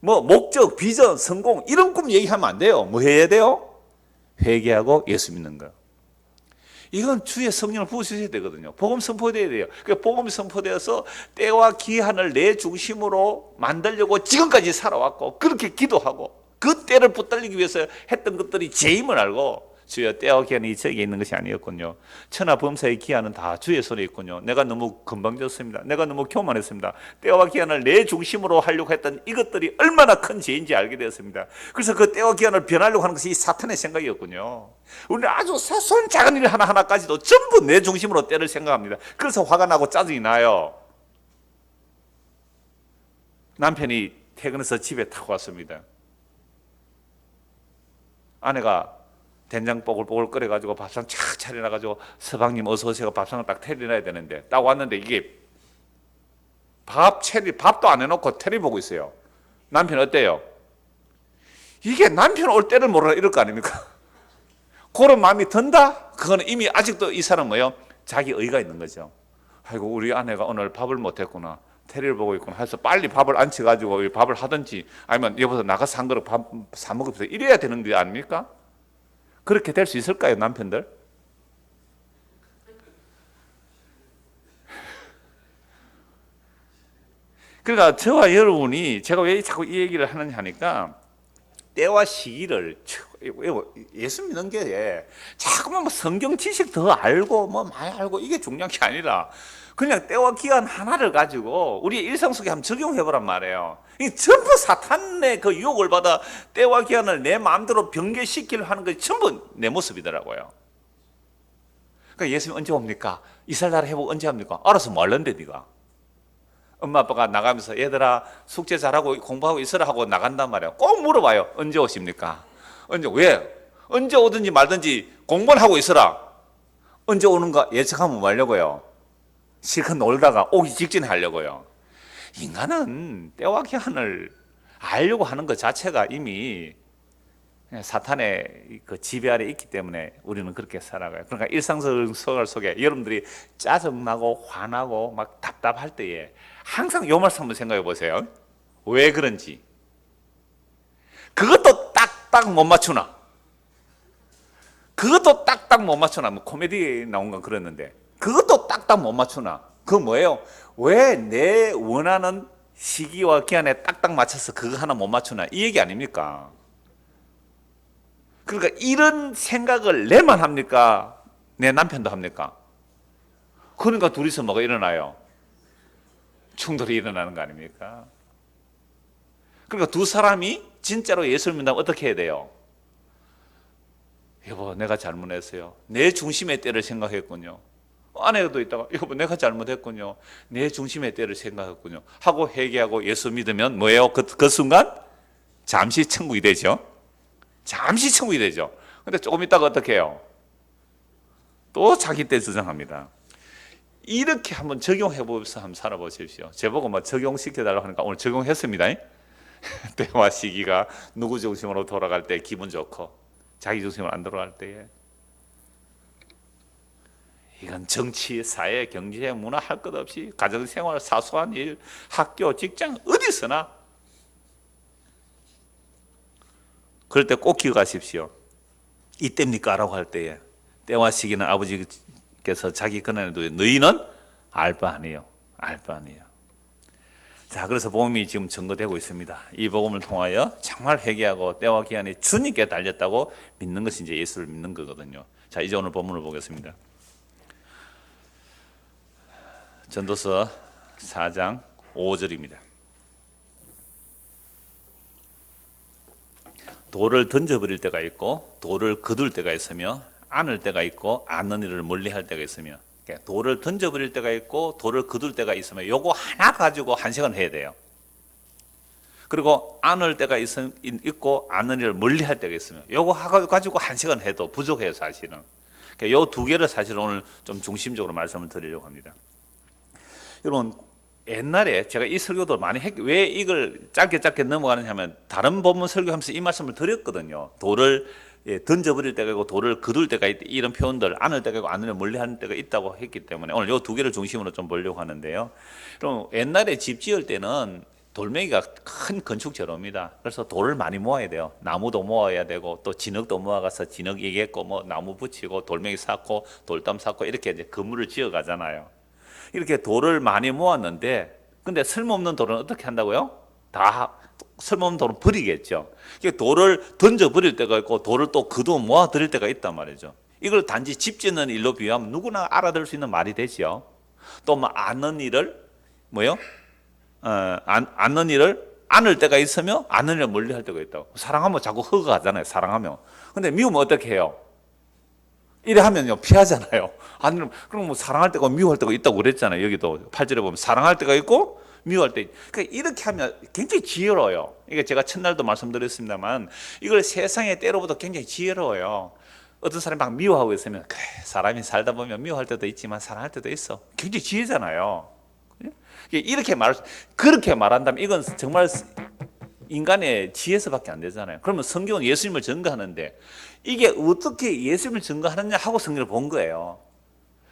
A: 뭐 목적, 비전, 성공 이런 꿈 얘기하면 안 돼요. 뭐 해야 돼요? 회개하고 예수 믿는 거. 이건 주의 성령을 부으셔야 되거든요. 복음 선포돼야 돼요. 그 복음이 선포되어서 때와 기한을 내 중심으로 만들려고 지금까지 살아왔고, 그렇게 기도하고 그 때를 붙들리기 위해서 했던 것들이 죄임을 알고, 주여 때와 기한이 저에게 있는 것이 아니었군요. 천하 범사의 기한은 다 주의 손에 있군요. 내가 너무 건방졌습니다. 내가 너무 교만했습니다. 때와 기한을 내 중심으로 하려고 했던 이것들이 얼마나 큰 죄인지 알게 되었습니다. 그래서 그 때와 기한을 변하려고 하는 것이 사탄의 생각이었군요. 우리는 아주 사소한 작은 일 하나하나까지도 전부 내 중심으로 때를 생각합니다. 그래서 화가 나고 짜증이 나요. 남편이 퇴근해서 집에 타고 왔습니다. 아내가 된장 뽀글뽀글 끓여가지고 밥상 착 차려놔가지고 서방님 어서 오세요. 밥상을 딱 테려놔야 되는데 딱 왔는데 이게 밥도 안 해놓고 테리 보고 있어요. 남편 어때요? 이게 남편 올 때를 모르나 이럴 거 아닙니까? 그런 마음이 든다? 그거는 이미 아직도 이 사람 뭐예요? 자기 의가 있는 거죠. 아이고 우리 아내가 오늘 밥을 못했구나. 테리를 보고 있구나 해서 빨리 밥을 안 쳐가지고 밥을 하든지 아니면 여보서 나가서 한 그릇 밥 사 먹읍시다 이래야 되는 게 아닙니까? 그렇게 될 수 있을까요, 남편들? 그러니까 저와 여러분이 제가 왜 자꾸 이 얘기를 하느냐 하니까 때와 시기를 예수 믿는 게 자꾸만 뭐 성경 지식 더 알고 뭐 많이 알고 이게 중요한 게 아니라 그냥 때와 기한 하나를 가지고 우리의 일상 속에 한번 적용해 보란 말이에요. 이 전부 사탄의 그 유혹을 받아 때와 기한을 내 마음대로 변개시키려 하는 것이 전부 내 모습이더라고요. 그러니까 예수님 언제 옵니까? 이스라엘 회복 언제 합니까? 알아서 뭐 할런데 네가. 엄마 아빠가 나가면서 얘들아 숙제 잘하고 공부하고 있으라 하고 나간단 말이에요. 꼭 물어봐요. 언제 오십니까? 왜? 언제 오든지 말든지 공부를 하고 있으라. 언제 오는가 예측하면 뭐 하려고요? 실컷 놀다가 오기 직전에 하려고요. 인간은 때와 기한을 알려고 하는 것 자체가 이미 사탄의 그 지배 아래 있기 때문에 우리는 그렇게 살아가요. 그러니까 일상생활 속에 여러분들이 짜증나고 화나고 막 답답할 때에 항상 요 말씀 한번 생각해 보세요. 왜 그런지. 그것도 딱딱 못 맞추나? 그것도 딱딱 못 맞추나? 뭐 코미디에 나온 건 그랬는데 그것도 딱딱 못 맞추나? 그거 뭐예요? 왜 내 원하는 시기와 기한에 딱딱 맞춰서 그거 하나 못 맞추나? 이 얘기 아닙니까? 그러니까 이런 생각을 내만 합니까? 내 남편도 합니까? 그러니까 둘이서 뭐가 일어나요? 충돌이 일어나는 거 아닙니까? 그러니까 두 사람이 진짜로 예수를 믿는다면 어떻게 해야 돼요? 여보 내가 잘못했어요. 내 중심의 때를 생각했군요. 아내도 있다가 여보 내가 잘못했군요. 내 중심의 때를 생각했군요. 하고 회개하고 예수 믿으면 뭐예요? 그 순간 잠시 천국이 되죠. 잠시 천국이 되죠. 근데 조금 있다가 어떻게 해요? 또 자기 때 주장합니다. 이렇게 한번 적용해 보면서 한번 살아보십시오. 제보고 뭐 적용시켜달라고 하니까 오늘 적용했습니다. 때와 시기가 누구 중심으로 돌아갈 때 기분 좋고 자기 중심으로 안 돌아갈 때에 이건 정치, 사회, 경제, 문화 할 것 없이 가정생활, 사소한 일, 학교, 직장 어디서나 그럴 때 꼭 기억하십시오. 이때입니까? 라고 할 때에 때와 시기는 아버지께서 자기 권한에 두어 너희는 알 바 아니에요. 알 바 아니에요. 자, 그래서 복음이 지금 증거되고 있습니다. 이 복음을 통하여 정말 회개하고 때와 기한이 주님께 달렸다고 믿는 것이 이제 예수를 믿는 거거든요. 자, 이제 오늘 본문을 보겠습니다. 전도서 4장 5절입니다. 돌을 던져버릴 때가 있고 돌을 거둘 때가 있으며 안을 때가 있고 안는 일을 멀리할 때가 있으며 돌을 던져버릴 때가 있고 돌을 거둘 때가 있으며 요거 하나 가지고 한 시간 해야 돼요. 그리고 안을 때가 있고 안는 일을 멀리할 때가 있으며 요거 가지고 한 시간 해도 부족해요 사실은. 요 두 개를 사실 오늘 좀 중심적으로 말씀을 드리려고 합니다. 여러분 옛날에 제가 이 설교도 많이 왜 이걸 짧게 넘어가느냐 하면 다른 본문 설교하면서 이 말씀을 드렸거든요. 돌을 던져버릴 때가 있고 돌을 거둘 때가 있다, 이런 표현들, 안을 때가 있고 안을 멀리하는 때가 있다고 했기 때문에 오늘 이 두 개를 중심으로 좀 보려고 하는데요. 그럼 옛날에 집 지을 때는 돌멩이가 큰 건축 재료입니다. 그래서 돌을 많이 모아야 돼요. 나무도 모아야 되고 또 진흙도 모아가서 진흙 얘기했고 뭐 나무 붙이고 돌멩이 쌓고 돌담 쌓고 이렇게 이제 건물을 지어 가잖아요. 이렇게 돌을 많이 모았는데 근데 쓸모없는 돌은 어떻게 한다고요? 다 쓸모없는 돌은 버리겠죠. 돌을 던져 버릴 때가 있고 돌을 또 그도 모아 드릴 때가 있단 말이죠. 이걸 단지 집 짓는 일로 비유하면 누구나 알아들을 수 있는 말이 되죠. 또 뭐 않는 일을 뭐요? 않는 일을 안을 때가 있으며 않는 일을 멀리 할 때가 있다고. 사랑하면 자꾸 허가하잖아요. 사랑하면. 근데 미우면 어떻게 해요? 이래 하면요 피하잖아요. 그럼 뭐 사랑할 때가 미워할 때가 있다고 그랬잖아요. 여기도 8절에 보면 사랑할 때가 있고 미워할 때. 그러니까 이렇게 하면 굉장히 지혜로워요. 이게 제가 첫날도 말씀드렸습니다만 이걸 세상의 때로부터 굉장히 지혜로워요. 어떤 사람이 막 미워하고 있으면 그래 사람이 살다 보면 미워할 때도 있지만 사랑할 때도 있어. 굉장히 지혜잖아요. 이렇게 그렇게 말한다면 이건 정말 인간의 지혜서밖에 안 되잖아요. 그러면 성경은 예수님을 증거하는데 이게 어떻게 예수님을 증거하느냐 하고 성경을 본 거예요.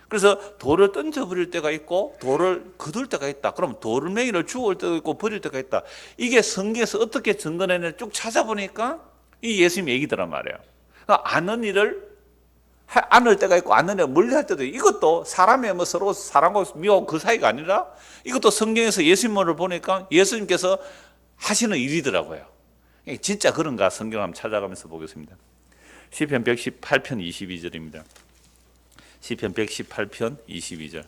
A: 그래서 돌을 던져버릴 때가 있고 돌을 거둘 때가 있다. 그럼 돌멩이를 주울 때도 있고 버릴 때가 있다. 이게 성경에서 어떻게 증거했는지 쭉 찾아보니까 이 예수님 얘기더란 말이에요. 그러니까 아는 일을 안을 때가 있고 안는 일을 멀리 할 때도 있고 이것도 사람의 뭐 서로 사랑하고 미워하고 그 사이가 아니라 이것도 성경에서 예수님을 보니까 예수님께서 하시는 일이더라고요. 진짜 그런가 성경 한번 찾아가면서 보겠습니다. 시편 118편 22절입니다. 시편 118편 22절.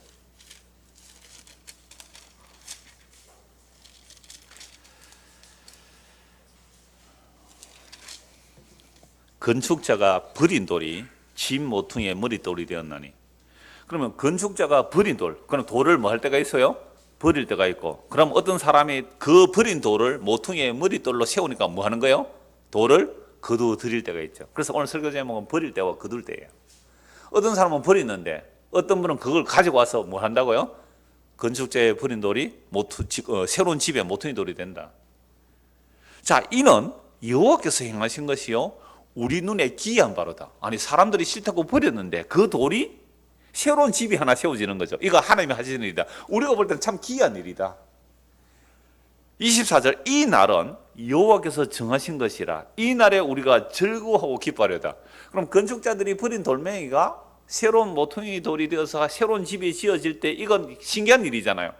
A: 건축자가 버린 돌이 집 모퉁이의 머릿돌이 되었나니. 그러면 건축자가 버린 돌, 그럼 돌을 뭐 할 때가 있어요? 버릴 때가 있고. 그럼 어떤 사람이 그 버린 돌을 모퉁이의 머릿돌로 세우니까 뭐 하는 거예요? 돌을 거두어 드릴 때가 있죠. 그래서 오늘 설교 제목은 버릴 때와 거둘 때예요. 어떤 사람은 버리는데 어떤 분은 그걸 가지고 와서 뭐 한다고요? 건축자의 버린 돌이 새로운 집의 모퉁이 돌이 된다. 자, 이는 여호와께서 행하신 것이요 우리 눈에 기이한 바로다. 아니 사람들이 싫다고 버렸는데 그 돌이 새로운 집이 하나 세워지는 거죠. 이거 하나님이 하시는 일이다. 우리가 볼 때는 참 기이한 일이다. 24절 이 날은 여호와께서 정하신 것이라 이 날에 우리가 즐거워하고 기뻐하려다. 그럼 건축자들이 버린 돌멩이가 새로운 모퉁이 돌이 되어서 새로운 집이 지어질 때 이건 신기한 일이잖아요.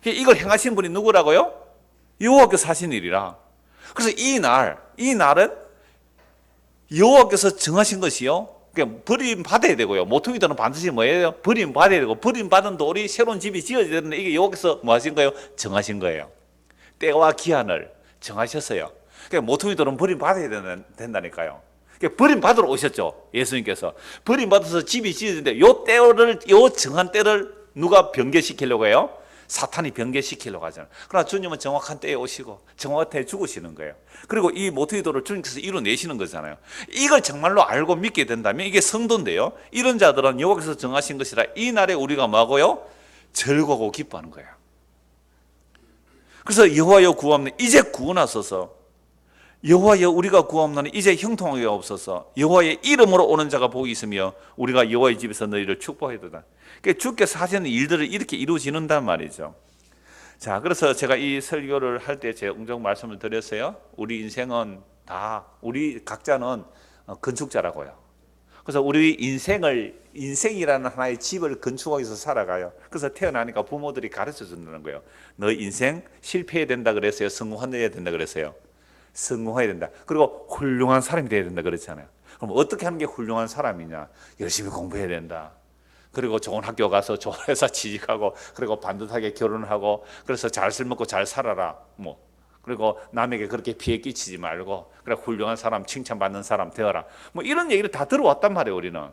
A: 이걸 행하신 분이 누구라고요? 여호와께서 하신 일이라. 그래서 이 날은 여호와께서 정하신 것이요. 그러니까 버림 받아야 되고요. 모퉁이 돌은 반드시 뭐예요? 버림 받아야 되고 버림 받은 돌이 새로운 집이 지어져야 되는데 이게 여호와께서 뭐 하신 거예요? 정하신 거예요. 때와 기한을 정하셨어요. 그러니까 모퉁이 돌은 버림 받아야 된다니까요. 그러니까 버림 받으러 오셨죠. 예수님께서 버림 받아서 집이 지어지는데 요 정한 때를 누가 변개시키려고 해요? 사탄이 변개시키려고 하잖아요. 그러나 주님은 정확한 때에 오시고 정확한 때에 죽으시는 거예요. 그리고 이 모퉁이 돌을 주님께서 이뤄내시는 거잖아요. 이걸 정말로 알고 믿게 된다면 이게 성도인데요. 이런 자들은 여호와께서 정하신 것이라 이 날에 우리가 뭐하고요? 즐거워하고 기뻐하는 거예요. 그래서 여호와여 구하옵나니 이제 구원하소서. 여호와여 우리가 구하옵나니 이제 형통하게 없어서. 여호와의 이름으로 오는 자가 복이 있으며 우리가 여호와의 집에서 너희를 축복하리로다. 그러니까 주께서 하시는 일들을 이렇게 이루어지는단 말이죠. 자, 그래서 제가 이 설교를 할 때 제가 웅정 말씀을 드렸어요. 우리 인생은 우리 각자는 건축자라고요. 그래서 우리 인생이라는 하나의 집을 건축하기 위해서 살아가요. 그래서 태어나니까 부모들이 가르쳐 준다는 거예요. 너 인생 실패해야 된다 그랬어요? 성공해야 된다 그랬어요? 성공해야 된다. 그리고 훌륭한 사람이 돼야 된다 그랬잖아요. 그럼 어떻게 하는 게 훌륭한 사람이냐? 열심히 공부해야 된다. 그리고 좋은 학교 가서 좋은 회사 취직하고 그리고 반듯하게 결혼하고 그래서 잘 술 먹고 잘 살아라. 그리고 남에게 그렇게 피해 끼치지 말고 그래 훌륭한 사람 칭찬받는 사람 되어라. 이런 얘기를 다 들어왔단 말이에요, 우리는.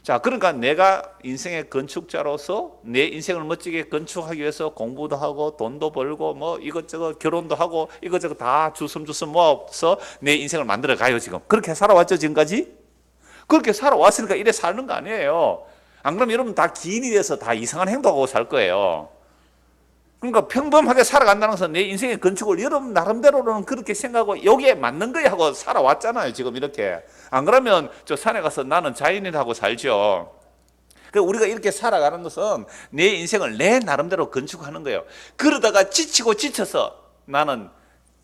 A: 자, 그러니까 내가 인생의 건축자로서 내 인생을 멋지게 건축하기 위해서 공부도 하고 돈도 벌고 이것저것 결혼도 하고 이것저것 다 주섬주섬 모아서 내 인생을 만들어 가요, 지금. 그렇게 살아왔죠, 지금까지? 그렇게 살아왔으니까 이래 사는 거 아니에요. 안 그러면 여러분 다 기인이 돼서 다 이상한 행동하고 살 거예요. 그러니까 평범하게 살아간다는 것은 내 인생의 건축을 여러분 나름대로는 그렇게 생각하고 여기에 맞는 거야 하고 살아왔잖아요. 지금 이렇게. 안 그러면 저 산에 가서 나는 자연인하고 살죠. 우리가 이렇게 살아가는 것은 내 인생을 내 나름대로 건축하는 거예요. 그러다가 지치고 지쳐서 나는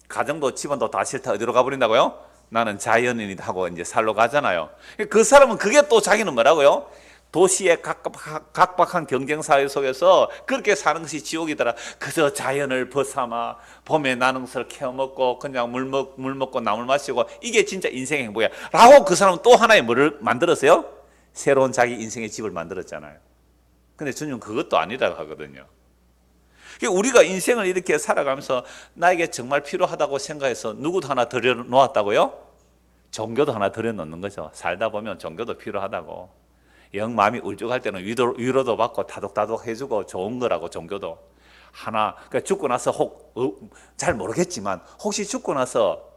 A: 가정도 집안도 다 싫다 어디로 가버린다고요? 나는 자연인이다 하고 이제 살러 가잖아요. 그 사람은 그게 또 자기는 뭐라고요? 도시의 각박한 경쟁사회 속에서 그렇게 사는 것이 지옥이더라. 그저 자연을 벗삼아 봄에 나는것을 캐어먹고 그냥 물 먹고 나물 마시고 이게 진짜 인생의 행복이야 라고 그 사람은 또 하나의 뭐를 만들었어요? 새로운 자기 인생의 집을 만들었잖아요. 근데 주님은 그것도 아니라고 하거든요. 우리가 인생을 이렇게 살아가면서 나에게 정말 필요하다고 생각해서 누구도 하나 들여놓았다고요? 종교도 하나 들여놓는 거죠. 살다 보면 종교도 필요하다고. 영 마음이 울적할 때는 위로도 받고 다독다독 해주고 좋은 거라고. 종교도 하나. 그러니까 죽고 나서 잘 모르겠지만 혹시 죽고 나서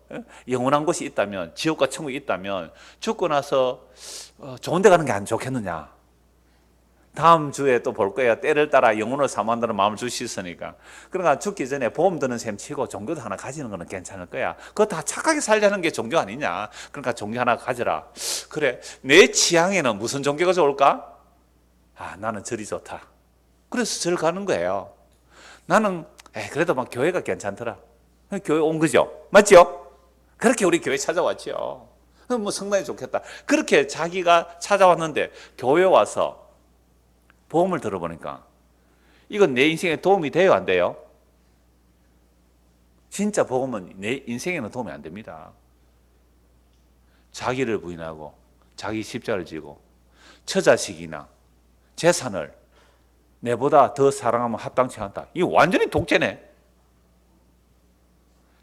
A: 영원한 곳이 있다면, 지옥과 천국이 있다면 죽고 나서 좋은 데 가는 게 안 좋겠느냐. 다음 주에 또 볼 거야. 때를 따라 영혼을 사모한다는 마음을 주시으니까. 그러니까 죽기 전에 보험 드는 셈 치고 종교도 하나 가지는 거는 괜찮을 거야. 그거 다 착하게 살자는 게 종교 아니냐. 그러니까 종교 하나 가져라. 그래, 내 취향에는 무슨 종교가 좋을까? 나는 절이 좋다. 그래서 절 가는 거예요. 나는 그래도 막 교회가 괜찮더라. 교회 온 거죠. 맞죠? 그렇게 우리 교회 찾아왔죠. 뭐 성당이 좋겠다. 그렇게 자기가 찾아왔는데 교회 와서 보험을 들어보니까 이건 내 인생에 도움이 돼요, 안 돼요? 진짜 복음은 내 인생에는 도움이 안 됩니다. 자기를 부인하고 자기 십자가를 지고 처자식이나 재산을 내보다 더 사랑하면 합당치 않다. 이거 완전히 독재네.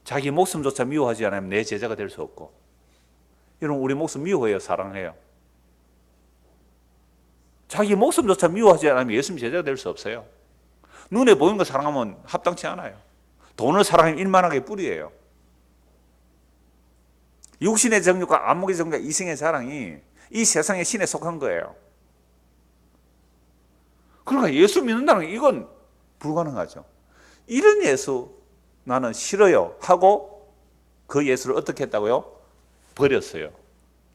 A: 자기 목숨조차 미워하지 않으면 내 제자가 될 수 없고. 여러분, 우리 목숨 미워해요, 사랑해요? 자기 목숨조차 미워하지 않으면 예수님 제자가 될 수 없어요. 눈에 보이는 거 사랑하면 합당치 않아요. 돈을 사랑하면 일만하게 뿌리예요. 육신의 정욕과 안목의 정욕과 이성의 사랑이 이 세상의 신에 속한 거예요. 그러니까 예수 믿는다는 게 이건 불가능하죠. 이런 예수 나는 싫어요 하고 그 예수를 어떻게 했다고요? 버렸어요.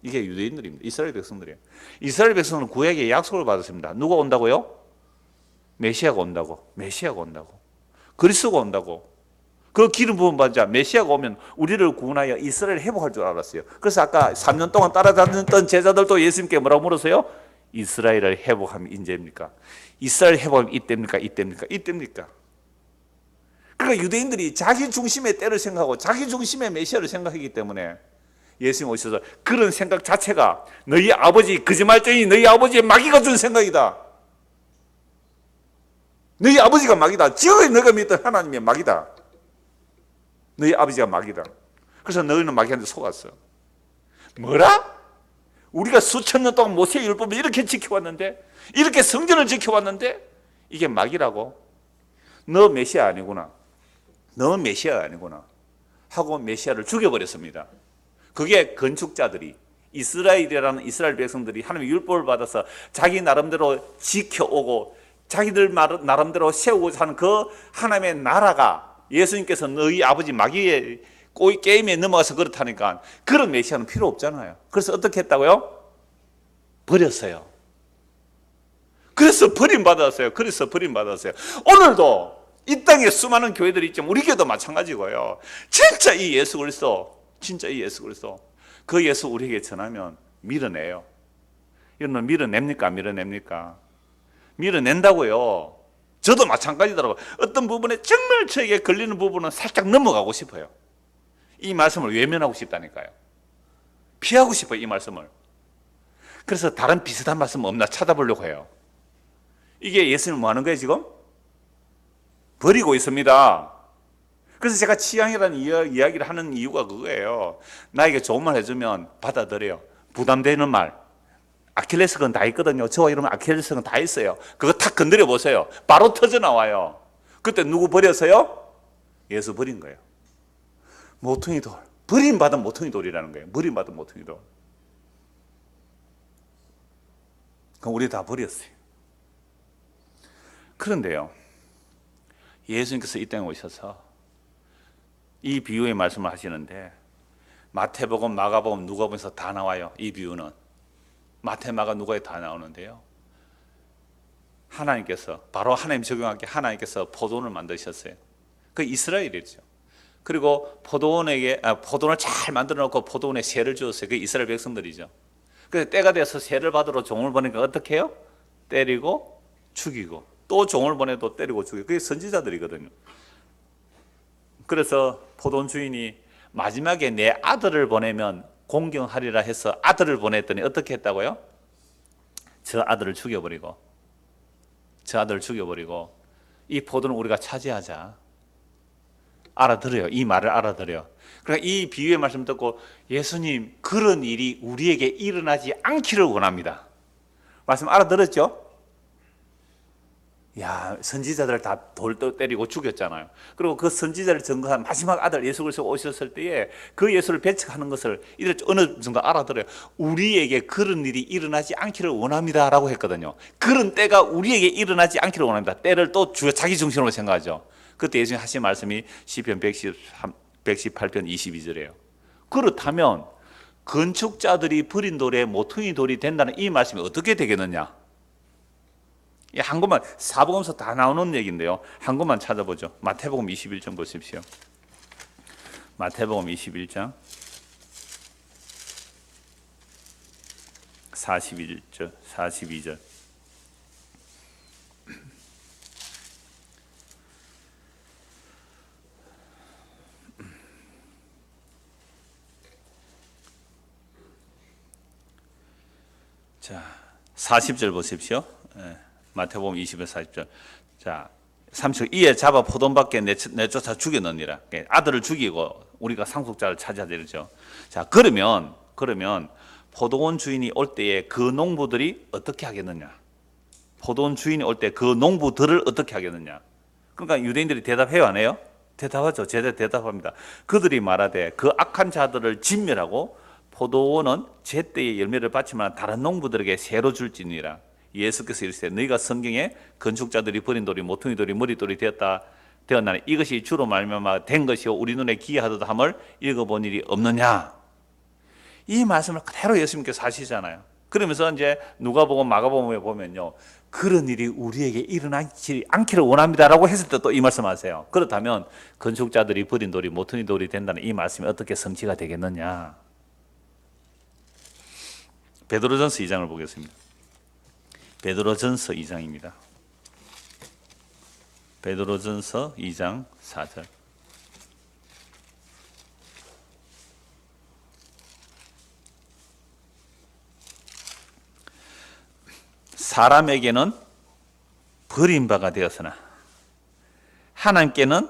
A: 이게 유대인들입니다. 이스라엘 백성들이에요. 이스라엘 백성은 구약의 약속을 받았습니다. 누가 온다고요? 메시아가 온다고. 메시아가 온다고. 그리스도가 온다고. 그 기름 부음 받자 메시아가 오면 우리를 구원하여 이스라엘을 회복할 줄 알았어요. 그래서 아까 3년 동안 따라다녔던 제자들도 예수님께 뭐라고 물었어요? 이스라엘을 회복하면 인제입니까? 이스라엘 회복하면 이때입니까? 이때입니까? 이때입니까? 그러니까 유대인들이 자기 중심의 때를 생각하고 자기 중심의 메시아를 생각하기 때문에 예수님 오셔서 그런 생각 자체가 너희 아버지 거짓말쟁이 너희 아버지의 마귀가 준 생각이다. 너희 아버지가 마귀다. 지금까지 너희가 믿던 하나님의 마귀다. 너희 아버지가 마귀다. 그래서 너희는 마귀한테 속았어. 뭐라? 우리가 수천 년 동안 모세의 율법을 이렇게 지켜왔는데, 이렇게 성전을 지켜왔는데 이게 마귀라고? 너 메시아 아니구나. 너 메시아 아니구나 하고 메시아를 죽여버렸습니다. 그게 건축자들이, 이스라엘이라는 이스라엘 백성들이 하나님의 율법을 받아서 자기 나름대로 지켜오고 자기들 나름대로 세우고자 하는 그 하나님의 나라가, 예수님께서 너희 아버지 마귀의 게임에 넘어가서 그렇다니까 그런 메시아는 필요 없잖아요. 그래서 어떻게 했다고요? 버렸어요. 그래서 버림받았어요. 오늘도 이 땅에 수많은 교회들이 있지만 우리 교회도 마찬가지고요. 진짜 이 예수 그리스도, 그 예수 우리에게 전하면 밀어내요. 여러분, 밀어냅니까? 안 밀어냅니까? 밀어낸다고요. 저도 마찬가지더라고요. 어떤 부분에 정말 저에게 걸리는 부분은 살짝 넘어가고 싶어요. 이 말씀을 외면하고 싶다니까요. 피하고 싶어요, 이 말씀을. 그래서 다른 비슷한 말씀 없나 찾아보려고 해요. 이게 예수님 뭐 하는 거예요, 지금? 버리고 있습니다. 그래서 제가 취향이라는 이야기를 하는 이유가 그거예요. 나에게 좋은 말 해주면 받아들여요. 부담되는 말. 아킬레스건 다 있거든요. 저와 여러분 아킬레스건 다 있어요. 그거 탁 건드려 보세요. 바로 터져 나와요. 그때 누구 버렸어요? 예수 버린 거예요. 모퉁이 돌. 버림받은 모퉁이 돌이라는 거예요. 버림받은 모퉁이 돌. 그럼 우리 다 버렸어요. 그런데요, 예수님께서 이 땅에 오셔서 이 비유의 말씀을 하시는데 마태복음, 마가복음, 누가복음에서 다 나와요. 이 비유는 마태, 마가, 누가에 다 나오는데요. 하나님께서 바로 하나님 적용하게 하나님께서 포도원을 만드셨어요. 그 이스라엘이죠. 그리고 포도원을 잘 만들어 놓고 포도원에 세를 주었어요. 그 이스라엘 백성들이죠. 그래서 때가 돼서 세를 받으러 종을 보내니까 어떻게 해요? 때리고 죽이고, 또 종을 보내도 때리고 죽이고. 그게 선지자들이거든요. 그래서 포도원 주인이 마지막에 내 아들을 보내면 공경하리라 해서 아들을 보냈더니 어떻게 했다고요? 저 아들을 죽여버리고 이 포도는 우리가 차지하자. 알아들어요. 이 말을 알아들어요. 그러니까 이 비유의 말씀 듣고 예수님, 그런 일이 우리에게 일어나지 않기를 원합니다. 말씀 알아들었죠? 야, 선지자들을 다 돌 때리고 죽였잖아요. 그리고 그 선지자를 증거한 마지막 아들 예수 그리스도 오셨을 때에 그 예수를 배척하는 것을 이들 어느 정도 알아들어요. 우리에게 그런 일이 일어나지 않기를 원합니다라고 했거든요. 그런 때가 우리에게 일어나지 않기를 원합니다. 때를 또 자기 중심으로 생각하죠. 그때 예수님 하신 말씀이 시편 118편 22절이에요. 그렇다면 건축자들이 버린 돌에 모퉁이 돌이 된다는 이 말씀이 어떻게 되겠느냐? 한 것만, 사복음서 다 나오는 얘기인데요. 한 것만 찾아보죠. 마태복음 21장 보십시오. 마태복음 21장 42절. 자, 40절 보십시오. 마태복음 20절 40절. 자, 30절. 이에 잡아 포도원 밖에 내쫓아 죽였느니라. 아들을 죽이고 우리가 상속자를 차지하자 이러죠. 자, 그러면 포도원 주인이 올 때에 그 농부들이 어떻게 하겠느냐? 포도원 주인이 올 때 그 농부들을 어떻게 하겠느냐? 그러니까 유대인들이 대답해요, 안 해요? 대답하죠. 제대로 대답합니다. 그들이 말하되 그 악한 자들을 진멸하고 포도원은 제때의 열매를 받지만 다른 농부들에게 새로 줄지니라. 예수께서 이르시되 너희가 성경에 건축자들이 버린 돌이 모퉁이 돌이 머릿돌이 되었나니 이것이 주로 말미암아 된 것이요 우리 눈에 기이하도다 함을 읽어본 일이 없느냐. 이 말씀을 그대로 예수님께서 하시잖아요. 그러면서 이제 누가복음, 마가복음에 보면요, 그런 일이 우리에게 일어나지 않기를 원합니다라고 했을 때 또 이 말씀하세요. 그렇다면 건축자들이 버린 돌이 모퉁이 돌이 된다는 이 말씀이 어떻게 성취가 되겠느냐. 베드로전서 2장을 보겠습니다. 베드로전서 2장입니다. 베드로전서 2장 4절. 사람에게는 버림바가 되었으나 하나님께는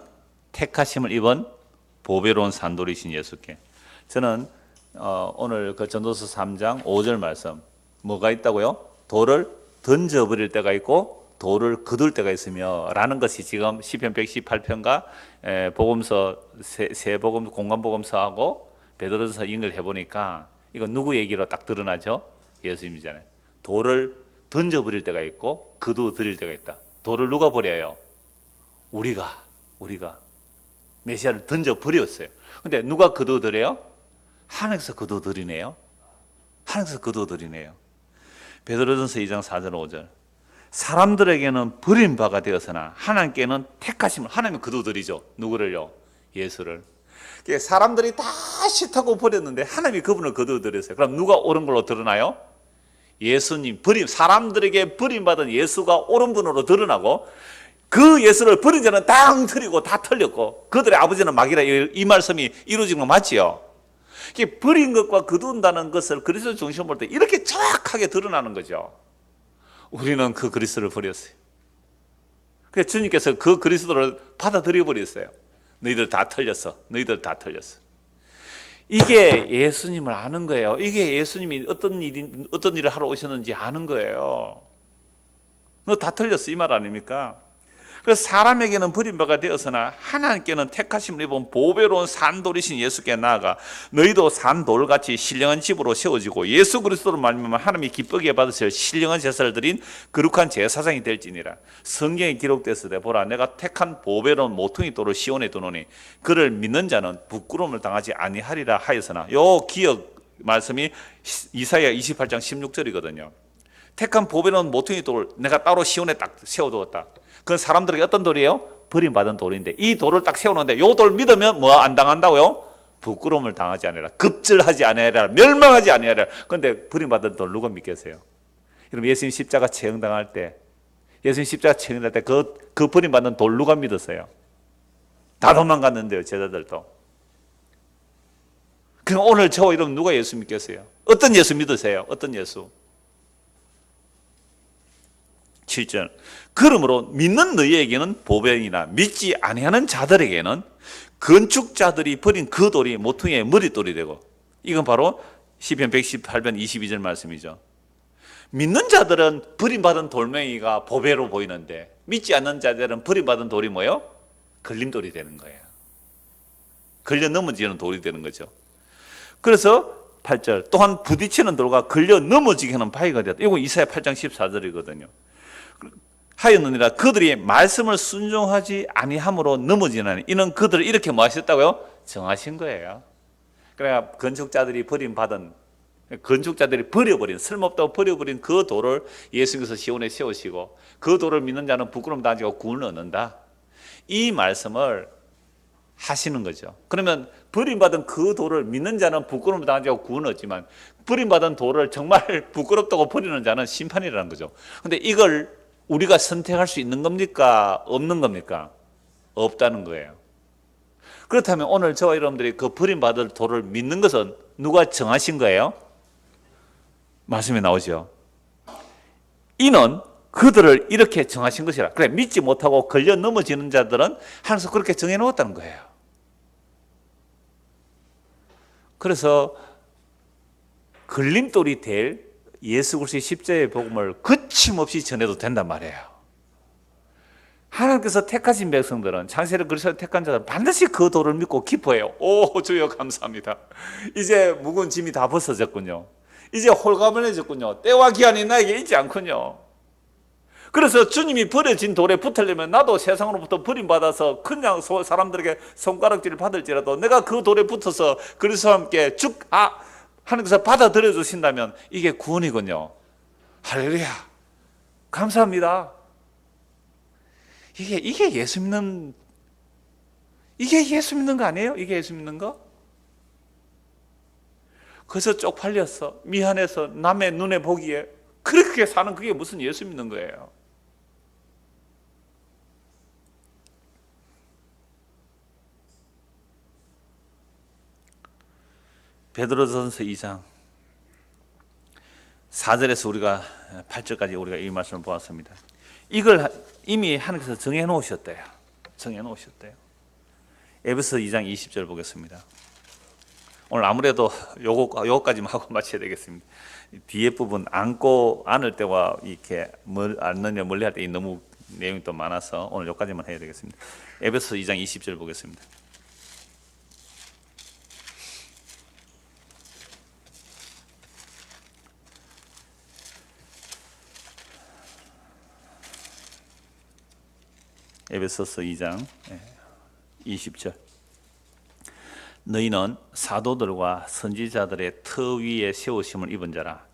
A: 택하심을 입은 보배로운 산돌이신 예수께. 저는 오늘 그 전도서 3장 5절 말씀 뭐가 있다고요? 돌을 던져버릴 때가 있고 돌을 거둘 때가 있으며 라는 것이 지금 시편 118편과 복음서 세 복음 공간복음서하고 베드로전서 연결해 보니까 이거 누구 얘기로 딱 드러나죠? 예수님이잖아요. 돌을 던져버릴 때가 있고 거두어드릴 때가 있다. 돌을 누가 버려요? 우리가 메시아를 던져버렸어요. 근데 누가 거두어드려요? 하나님께서 거두어드리네요. 베드로전서 2장 4절 5절. 사람들에게는 버림바가 되었으나 하나님께는 택하심을, 하나님이 거두어드리죠. 누구를요? 예수를. 사람들이 다 싫다고 버렸는데 하나님이 그분을 거두어드렸어요. 그럼 누가 옳은 걸로 드러나요? 예수님, 사람들에게 버림받은 예수가 옳은 분으로 드러나고 그 예수를 버린 자는 다 엉터리고 다 틀렸고 그들의 아버지는 마귀라, 이 말씀이 이루어진 거 맞지요? 버린 것과 거둔다는 것을 그리스도 중심으로 볼 때 이렇게 정확하게 드러나는 거죠. 우리는 그 그리스도를 버렸어요. 그래서 주님께서 그 그리스도를 받아들여 버렸어요. 너희들 다 틀렸어. 이게 예수님을 아는 거예요. 이게 예수님이 어떤 일을 하러 오셨는지 아는 거예요. 너 다 틀렸어, 이 말 아닙니까? 그래서 사람에게는 버림받아 되었으나 하나님께는 택하심을 입은 보배로운 산돌이신 예수께 나아가 너희도 산돌같이 신령한 집으로 세워지고 예수 그리스도로 말미암아 하나님이 기쁘게 받으실 신령한 제사를 드린 거룩한 제사장이 될지니라. 성경에 기록되었으되 보라 내가 택한 보배로운 모퉁이 돌을 시온에 두노니 그를 믿는 자는 부끄러움을 당하지 아니하리라 하였으나, 요 기억 말씀이 이사야 28장 16절이거든요. 택한 보배로운 모퉁이 돌을 내가 따로 시온에 딱 세워두었다. 그건 사람들에게 어떤 돌이에요? 버림받은 돌인데 이 돌을 딱 세워놓는데 이 돌 믿으면 뭐 안 당한다고요? 부끄러움을 당하지 아니하라, 급절하지 아니하라, 멸망하지 아니하라. 그런데 버림받은 돌 누가 믿겠어요? 여러분, 예수님 십자가 체형당할 때, 예수님 십자가 체형당할 때 그 버림받은 돌 누가 믿었어요? 다 도망갔는데요, 제자들도. 그럼 오늘 저와 여러분 누가 예수 믿겠어요? 어떤 예수 믿으세요? 어떤 예수? 7절. 그러므로 믿는 너희에게는 보배이나 믿지 아니하는 자들에게는 건축자들이 버린 그 돌이 모퉁이의 머릿돌이 되고, 이건 바로 시편 118편 22절 말씀이죠. 믿는 자들은 버림받은 돌멩이가 보배로 보이는데 믿지 않는 자들은 버림받은 돌이 뭐예요? 걸림돌이 되는 거예요. 걸려 넘어지는 돌이 되는 거죠. 그래서 8절. 또한 부딪히는 돌과 걸려 넘어지게 하는 바위가 되었다. 이거 이사야 8장 14절이거든요. 하였느니라 그들이 말씀을 순종하지 아니함으로 넘어지나니 이는 그들을 이렇게 뭐 하셨다고요? 정하신 거예요. 그러니까 건축자들이 버려버린, 쓸모없다고 버려버린 그 돌을 예수께서 시온에 세우시고 그 돌을 믿는 자는 부끄러움 당하지 않고 구원을 얻는다. 이 말씀을 하시는 거죠. 그러면 버림받은 그 돌을 믿는 자는 부끄러움 당하지 않고 구원을 얻지만 버림받은 돌을 정말 부끄럽다고 버리는 자는 심판이라는 거죠. 그런데 이걸 우리가 선택할 수 있는 겁니까? 없는 겁니까? 없다는 거예요. 그렇다면 오늘 저와 여러분들이 그 버림받을 돌을 믿는 것은 누가 정하신 거예요? 말씀에 나오죠. 이는 그들을 이렇게 정하신 것이라. 그래, 믿지 못하고 걸려 넘어지는 자들은 하나님께서 그렇게 정해놓았다는 거예요. 그래서 걸림돌이 될 예수 그리스도의 십자가의 복음을 거침없이 전해도 된단 말이에요. 하나님께서 택하신 백성들은, 창세를 그리스도를 택한 자들은 반드시 그 도를 믿고 기뻐해요. 오, 주여 감사합니다. 이제 무거운 짐이 다 벗어졌군요. 이제 홀가분해졌군요. 때와 기한이 나에게 있지 않군요. 그래서 주님이 버려진 돌에 붙으려면 나도 세상으로부터 버림받아서 그냥 사람들에게 손가락질을 받을지라도 내가 그 돌에 붙어서 그리스도와 함께 하나님께서 받아들여 주신다면 이게 구원이군요. 할렐루야. 감사합니다. 이게 예수 믿는 거 아니에요? 이게 예수 믿는 거? 그래서 쪽팔렸어, 미안해서 남의 눈에 보기에 그렇게 사는 그게 무슨 예수 믿는 거예요? 베드로전서 2장 4절에서 우리가 8절까지 우리가 이 말씀을 보았습니다. 이걸 이미 하나님께서 정해 놓으셨대요. 에베소 2장 20절 보겠습니다. 오늘 아무래도 요거까지만 하고 마쳐야 되겠습니다. 뒤에 부분 안을 때와 이렇게 안느냐 멀리 할 때 너무 내용이 또 많아서 오늘 요까지만 해야 되겠습니다. 에베소 2장 20절 보겠습니다. 에베소서 2장 20절. 너희는 사도들과 선지자들의 터 위에 세우심을 입은 자라.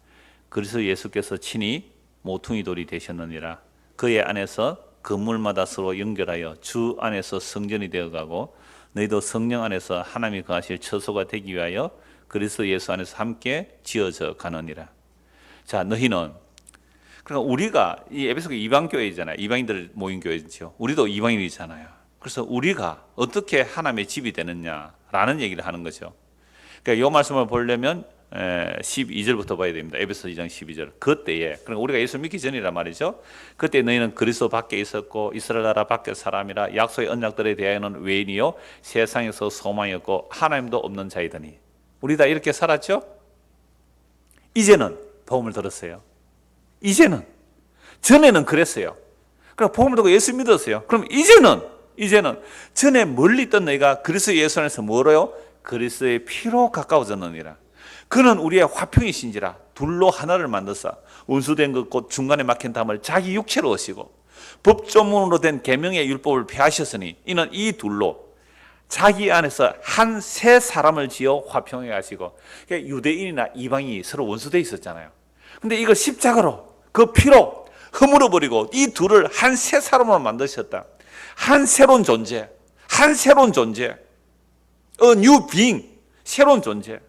A: 그리스도 예수께서 친히 모퉁이 돌이 되셨느니라. 그의 안에서 건물마다 서로 연결하여 주 안에서 성전이 되어가고 너희도 성령 안에서 하나님이 거하실 처소가 되기 위하여 그리스도 예수 안에서 함께 지어져 가느니라. 자, 너희는, 그러니까 우리가 이 에베소가 이방 교회잖아요. 이방인들 모인 교회죠. 우리도 이방인이잖아요. 그래서 우리가 어떻게 하나님의 집이 되느냐라는 얘기를 하는 거죠. 그러니까 이 말씀을 보려면 12절부터 봐야 됩니다. 에베소 2장 12절. 그때에, 그러니까 우리가 예수 믿기 전이란 말이죠. 그때 너희는 그리스도 밖에 있었고 이스라엘 나라 밖의 사람이라 약속의 언약들에 대하여는 외인이요 세상에서 소망이었고 하나님도 없는 자이더니. 우리 다 이렇게 살았죠? 이제는 복음을 들었어요. 이제는, 전에는 그랬어요. 그러니까 복음을 듣고 예수 믿었어요. 그럼 이제는 전에 멀리 있던 너희가 그리스도 예수 안에서 뭐로요? 그리스도의 피로 가까워졌느니라. 그는 우리의 화평이신지라 둘로 하나를 만드사 원수된 것 곧 중간에 막힌 담을 자기 육체로 오시고 법조문으로 된 계명의 율법을 폐하셨으니 이는 이 둘로 자기 안에서 한 세 사람을 지어 화평하게 하시고, 그러니까 유대인이나 이방인이 서로 원수되어 있었잖아요. 근데 이걸 십자가로 그 피로 허물어 버리고 이 둘을 한 세 사람으로 만드셨다. 한 새로운 존재, a new being, 새로운 존재.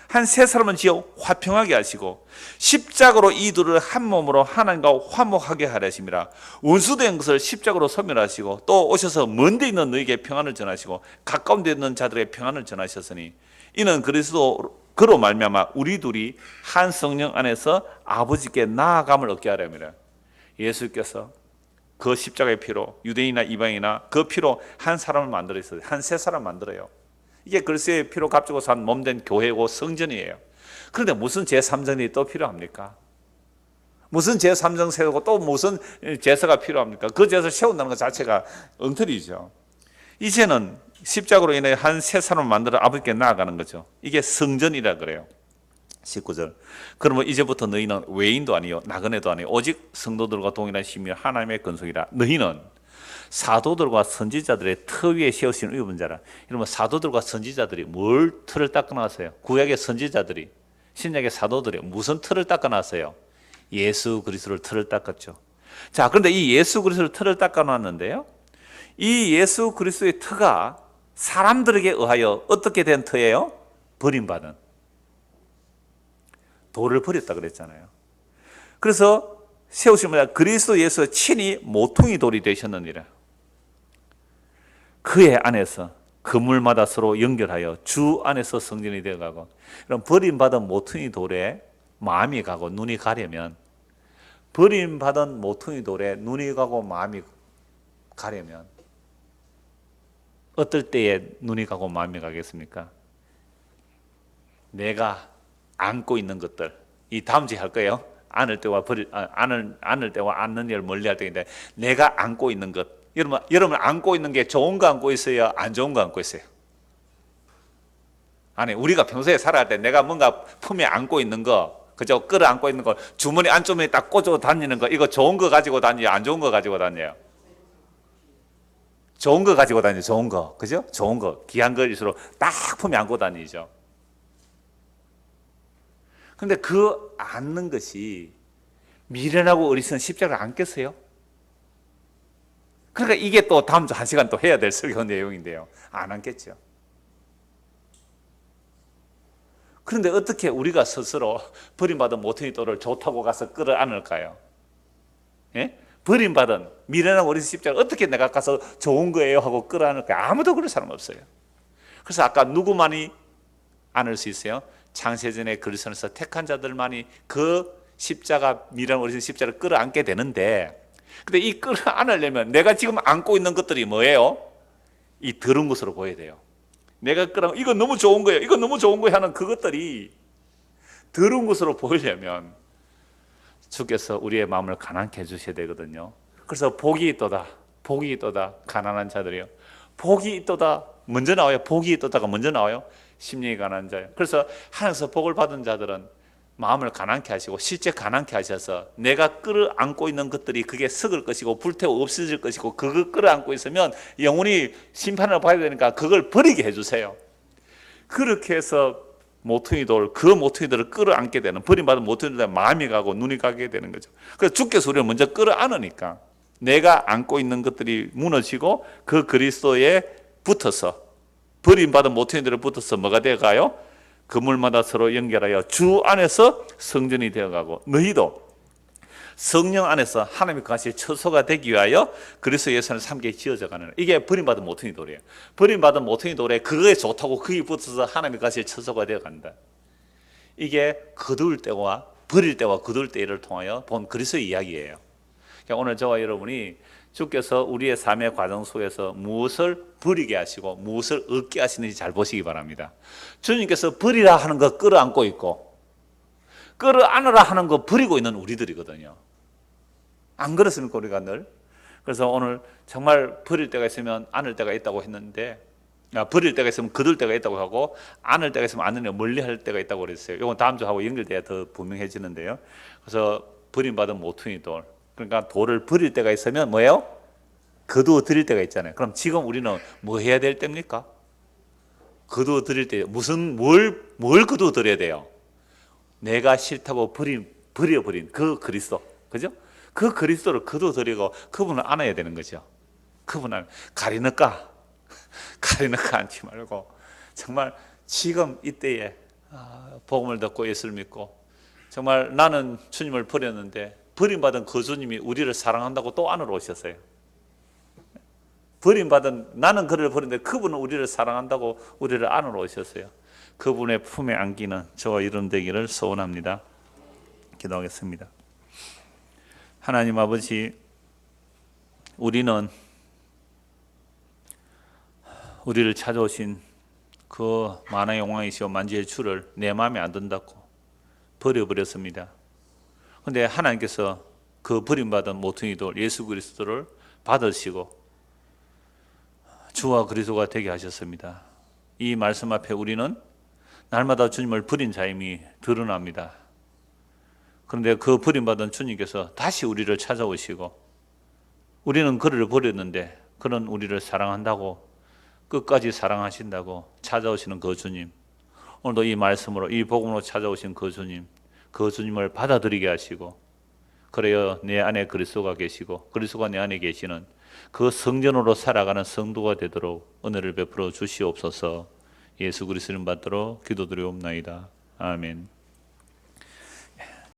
A: 한 세 사람을 지어 화평하게 하시고 십자가로 이 둘을 한 몸으로 하나님과 화목하게 하려심이라. 원수된 것을 십자가로 소멸하시고 또 오셔서 먼 데 있는 너에게 평안을 전하시고 가까운 데 있는 자들에게 평안을 전하셨으니 이는 그로 말미암아 우리 둘이 한 성령 안에서 아버지께 나아감을 얻게 하려니라. 예수께서 그 십자가의 피로 유대인이나 이방인이나 그 피로 한 사람을 만들어 있어요. 한 세 사람 만들어요. 이게 그리스도의 피로 값주고 산 몸된 교회고 성전이에요. 그런데 무슨 제3전이 또 필요합니까? 무슨 제3전 세우고 또 무슨 제사가 필요합니까? 그 제사를 세운다는 것 자체가 엉터리죠. 이제는 십자가로 인해 한 세 사람을 만들어 아버지께 나아가는 거죠. 이게 성전이라 그래요. 19절. 그러면 이제부터 너희는 외인도 아니요 나그네도 아니요 오직 성도들과 동일한 심히 하나님의 건속이라. 너희는 사도들과 선지자들의 터 위에 세우신 의분 자라. 이러면 사도들과 선지자들이 뭘 틀을 닦아놨어요? 구약의 선지자들이, 신약의 사도들이 무슨 틀을 닦아놨어요? 예수 그리스도를 틀을 닦았죠. 자, 그런데 이 예수 그리스도를 틀을 닦아놨는데요, 이 예수 그리스도의 터가 사람들에게 의하여 어떻게 된 터예요? 버림받은. 돌을 버렸다 그랬잖아요. 그래서 세우시면 그리스도 예수 친히 모퉁이 돌이 되셨느니라. 그의 안에서 그물마다 서로 연결하여 주 안에서 성전이 되어가고. 그럼 버림받은 모퉁이 돌에 마음이 가고 눈이 가려면, 버림받은 모퉁이 돌에 눈이 가고 마음이 가려면 어떨 때에 눈이 가고 마음이 가겠습니까? 내가 안고 있는 것들, 이 다음 주에 할 거예요. 안을 때와 안을 때와 안는 일을 멀리할 때인데, 내가 안고 있는 것. 여러분 안고 있는 게 좋은 거 안고 있어요? 안 좋은 거 안고 있어요? 아니, 우리가 평소에 살아갈 때 내가 뭔가 품에 안고 있는 거, 그죠? 끌어 안고 있는 거, 주머니 안쪽에 딱 꽂아 다니는 거, 이거 좋은 거 가지고 다녀요? 안 좋은 거 가지고 다녀요? 좋은 거 가지고 다니죠. 좋은 거, 그죠? 좋은 거, 귀한 거일수록 딱 품에 안고 다니죠. 근데 그 안는 것이 미련하고 어리석은 십자가를 안겠어요? 그러니까 이게 또 다음 주 1시간 또 해야 될 설교 내용인데요. 안 안겠죠. 그런데 어떻게 우리가 스스로 버림받은 모퉁이 돌을 좋다고 가서 끌어 안을까요? 예? 버림받은 미련하고 어리석은 십자가 어떻게 내가 가서 좋은 거예요 하고 끌어 안을까요? 아무도 그럴 사람 없어요. 그래서 아까 누구만이 안을 수 있어요? 창세전에 그리스도에서 택한 자들만이 그 십자가, 미련 어리석은 십자가를 끌어 안게 되는데, 근데 이 끌어 안으려면 내가 지금 안고 있는 것들이 뭐예요? 이 더러운 것으로 보여야 돼요. 내가 끌어, 이거 너무 좋은 거예요, 이거 너무 좋은 거예요 하는 그것들이 더러운 것으로 보이려면 주께서 우리의 마음을 가난케 해주셔야 되거든요. 그래서 복이 있도다, 복이 있도다, 가난한 자들이요. 복이 있도다 먼저 나와요. 복이 있도다가 먼저 나와요. 심령이 가난한 자요. 그래서 하나님께서 복을 받은 자들은 마음을 가난케 하시고 실제 가난케 하셔서 내가 끌어안고 있는 것들이 그게 썩을 것이고 불태워 없어질 것이고, 그걸 끌어안고 있으면 영원히 심판을 봐야 되니까 그걸 버리게 해주세요. 그렇게 해서 모퉁이 돌, 그 모퉁이들을 끌어안게 되는, 버림받은 모퉁이들에 마음이 가고 눈이 가게 되는 거죠. 그래서 주께서 우리를 먼저 끌어안으니까 내가 안고 있는 것들이 무너지고 그 그리스도에 붙어서, 버림받은 모퉁이들에 붙어서 뭐가 되어가요? 그물마다 서로 연결하여 주 안에서 성전이 되어가고, 너희도 성령 안에서 하나님의 거하실 처소가 되기 위하여 그리스도 예수는 함께 지어져가는, 이게 버림받은 모퉁이 돌이에요. 버림받은 모퉁이 돌에 그거에 좋다고 거기 붙어서 하나님의 거하실 처소가 되어간다. 이게 거둘 때와 버릴 때와 거둘 때를 통하여 본 그리스도의 이야기예요. 그러니까 오늘 저와 여러분이 주께서 우리의 삶의 과정 속에서 무엇을 버리게 하시고 무엇을 얻게 하시는지 잘 보시기 바랍니다. 주님께서 버리라 하는 거 끌어안고 있고 끌어안으라 하는 거 버리고 있는 우리들이거든요. 안 그렇습니까 우리가 늘? 그래서 오늘 정말 버릴 때가 있으면 안을 때가 있다고 했는데, 버릴 때가 있으면 거둘 때가 있다고 하고 안을 때가 있으면 안을 멀리 할 때가 있다고 그랬어요. 이건 다음 주하고 연결돼야 더 분명해지는데요. 그래서 버림받은 모퉁이 돌, 그러니까 돌을 버릴 때가 있으면 뭐예요? 거두어 드릴 때가 있잖아요. 그럼 지금 우리는 뭐 해야 될 때입니까? 거두어 드릴 때 뭘 거두어 드려야 돼요? 내가 싫다고 버려버린 그 그리스도, 그죠? 그 그리스도를 거두어 드리고 그분을 안아야 되는 거죠. 그분을 가리는까 앉지 말고 정말 지금 이때에 복음을 듣고 예수를 믿고, 정말 나는 주님을 버렸는데 버림받은 그 주님이 우리를 사랑한다고 또 안으로 오셨어요. 버림받은 나는 그를 버렸는데 그분은 우리를 사랑한다고 우리를 안으로 오셨어요. 그분의 품에 안기는 저와 여러분 되기를 소원합니다. 기도하겠습니다. 하나님 아버지, 우리는 우리를 찾아오신 그 만화의 영광이시오 만지의 주를 내 마음에 안 든다고 버려버렸습니다. 그런데 하나님께서 그 버림받은 모퉁이 돌 예수 그리스도를 받으시고 주와 그리스도가 되게 하셨습니다. 이 말씀 앞에 우리는 날마다 주님을 버린 자임이 드러납니다. 그런데 그 버림받은 주님께서 다시 우리를 찾아오시고, 우리는 그를 버렸는데 그는 우리를 사랑한다고, 끝까지 사랑하신다고 찾아오시는 그 주님, 오늘도 이 말씀으로 이 복음으로 찾아오신 그 주님, 그 주님을 받아들이게 하시고, 그래야 내 안에 그리스도가 계시고 그리스도가 내 안에 계시는 그 성전으로 살아가는 성도가 되도록 은혜를 베풀어 주시옵소서. 예수 그리스도를 받들어 기도드리옵나이다. 아멘.